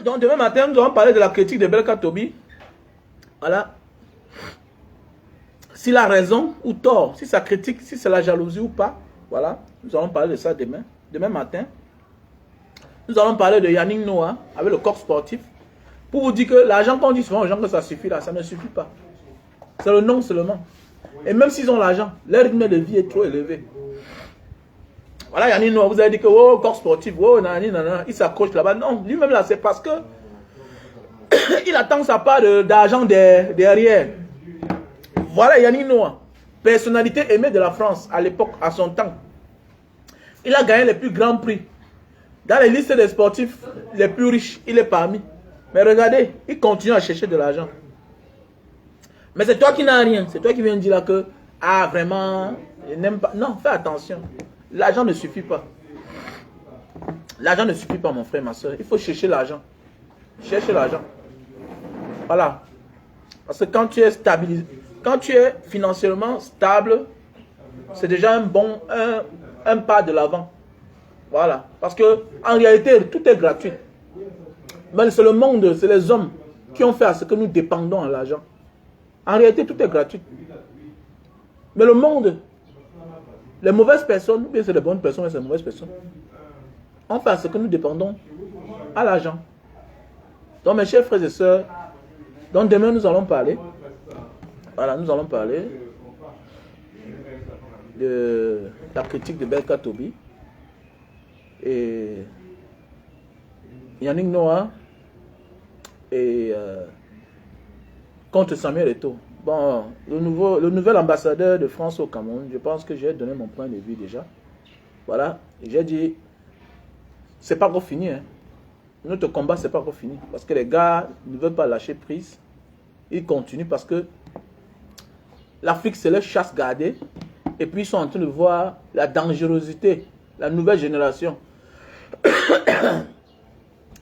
Donc demain matin, nous allons parler de la critique de Belka Tobi. Voilà. S'il a raison ou tort, si sa critique, si c'est la jalousie ou pas. Voilà. Nous allons parler de ça demain. Demain matin. Nous allons parler de Yannick Noah avec le corps sportif. Pour vous dire que l'argent qu'on dit souvent aux gens que ça suffit là, ça ne suffit pas. C'est le nom seulement. Et même s'ils ont l'argent, leur rythme de vie est trop élevé. Voilà, Yannick Noah, vous avez dit que oh, corps sportif, oh, nani, nana, il s'accroche là-bas. Non, lui-même là, c'est parce que il attend sa part d'argent derrière. Voilà Yannick Noah, personnalité aimée de la France à l'époque, à son temps. Il a gagné les plus grands prix. Dans les listes des sportifs les plus riches, il est parmi. Mais regardez, il continue à chercher de l'argent. Mais c'est toi qui n'as rien. C'est toi qui viens de dire là que, ah vraiment, il n'aime pas. Non, fais attention. L'argent ne suffit pas. L'argent ne suffit pas, mon frère, ma soeur. Il faut chercher l'argent. Cherche l'argent. Voilà. Parce que quand tu es stabilisé, quand tu es financièrement stable, c'est déjà un pas de l'avant. Voilà. Parce que en réalité, tout est gratuit. Mais c'est le monde, c'est les hommes qui ont fait à ce que nous dépendons à l'argent. En réalité, tout est gratuit. Mais le monde, les mauvaises personnes, ou bien c'est les bonnes personnes et c'est les mauvaises personnes, on fait à ce que nous dépendons à l'argent. Donc, mes chers frères et sœurs, donc demain nous allons parler. Voilà, nous allons parler de la critique de Belka Tobi et Yannick Noah et contre Samuel Eto'o. Bon, le nouvel ambassadeur de France au Cameroun, je pense que j'ai donné mon point de vue déjà. Voilà, j'ai dit, c'est pas encore fini. Hein. Notre combat, c'est pas encore fini. Parce que les gars ne veulent pas lâcher prise. Ils continuent parce que l'Afrique, c'est leur chasse gardée. Et puis, ils sont en train de voir la dangerosité, la nouvelle génération.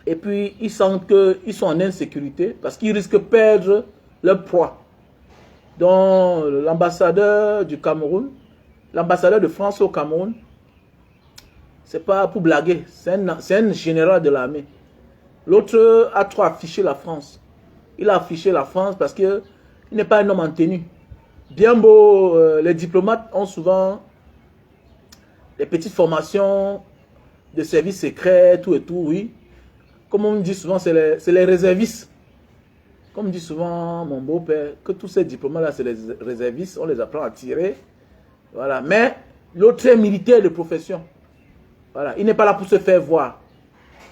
Et puis, ils sentent qu'ils sont en insécurité parce qu'ils risquent de perdre leur poids. Donc, l'ambassadeur du Cameroun, l'ambassadeur de France au Cameroun, c'est pas pour blaguer, c'est un général de l'armée. L'autre a trop affiché la France. Il a affiché la France parce qu'il n'est pas un homme en tenue. Bien beau, les diplomates ont souvent des petites formations de services secrets, tout et tout, oui. Comme on dit souvent, c'est les réservistes. Comme dit souvent mon beau-père, que tous ces diplômes-là, c'est les réservistes, on les apprend à tirer. Voilà. Mais l'autre est militaire de profession. Voilà. Il n'est pas là pour se faire voir.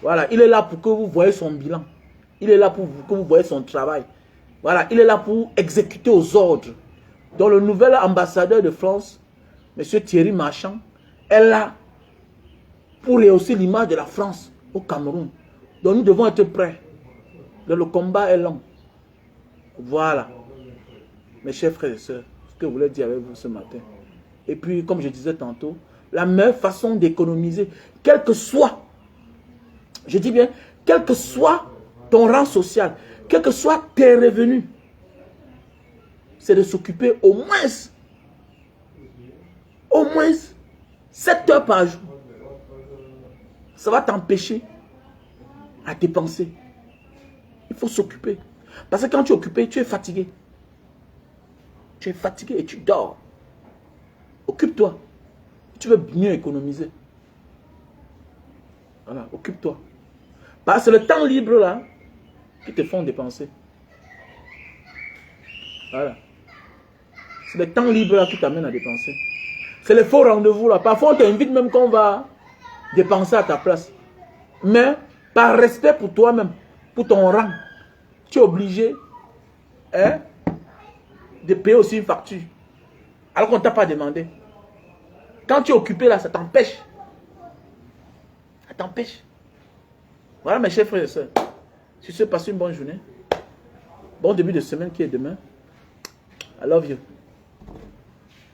Voilà. Il est là pour que vous voyez son bilan. Il est là pour que vous voyez son travail. Voilà. Il est là pour exécuter aux ordres. Donc le nouvel ambassadeur de France, M. Thierry Marchand, est là pour rehausser l'image de la France au Cameroun. Donc nous devons être prêts. Donc, le combat est long. Voilà. Mes chers frères et sœurs, ce que je voulais dire avec vous ce matin. Et puis, comme je disais tantôt, la meilleure façon d'économiser, quel que soit, je dis bien, quel que soit ton rang social, quel que soit tes revenus, c'est de s'occuper au moins 7 heures par jour. Ça va t'empêcher à dépenser. Il faut s'occuper. Parce que quand tu es occupé, tu es fatigué. Tu es fatigué et tu dors. Occupe-toi. Tu veux mieux économiser. Voilà, occupe-toi. Parce que c'est le temps libre là qui te font dépenser. Voilà. C'est le temps libre là qui t'amène à dépenser. C'est les faux rendez-vous là. Parfois on t'invite même qu'on va dépenser à ta place. Mais par respect pour toi-même, pour ton rang, tu es obligé de payer aussi une facture. Alors qu'on ne t'a pas demandé. Quand tu es occupé là, ça t'empêche. Ça t'empêche. Voilà mes chers frères et sœurs. Si tu passes une bonne journée. Bon début de semaine qui est demain. I love you.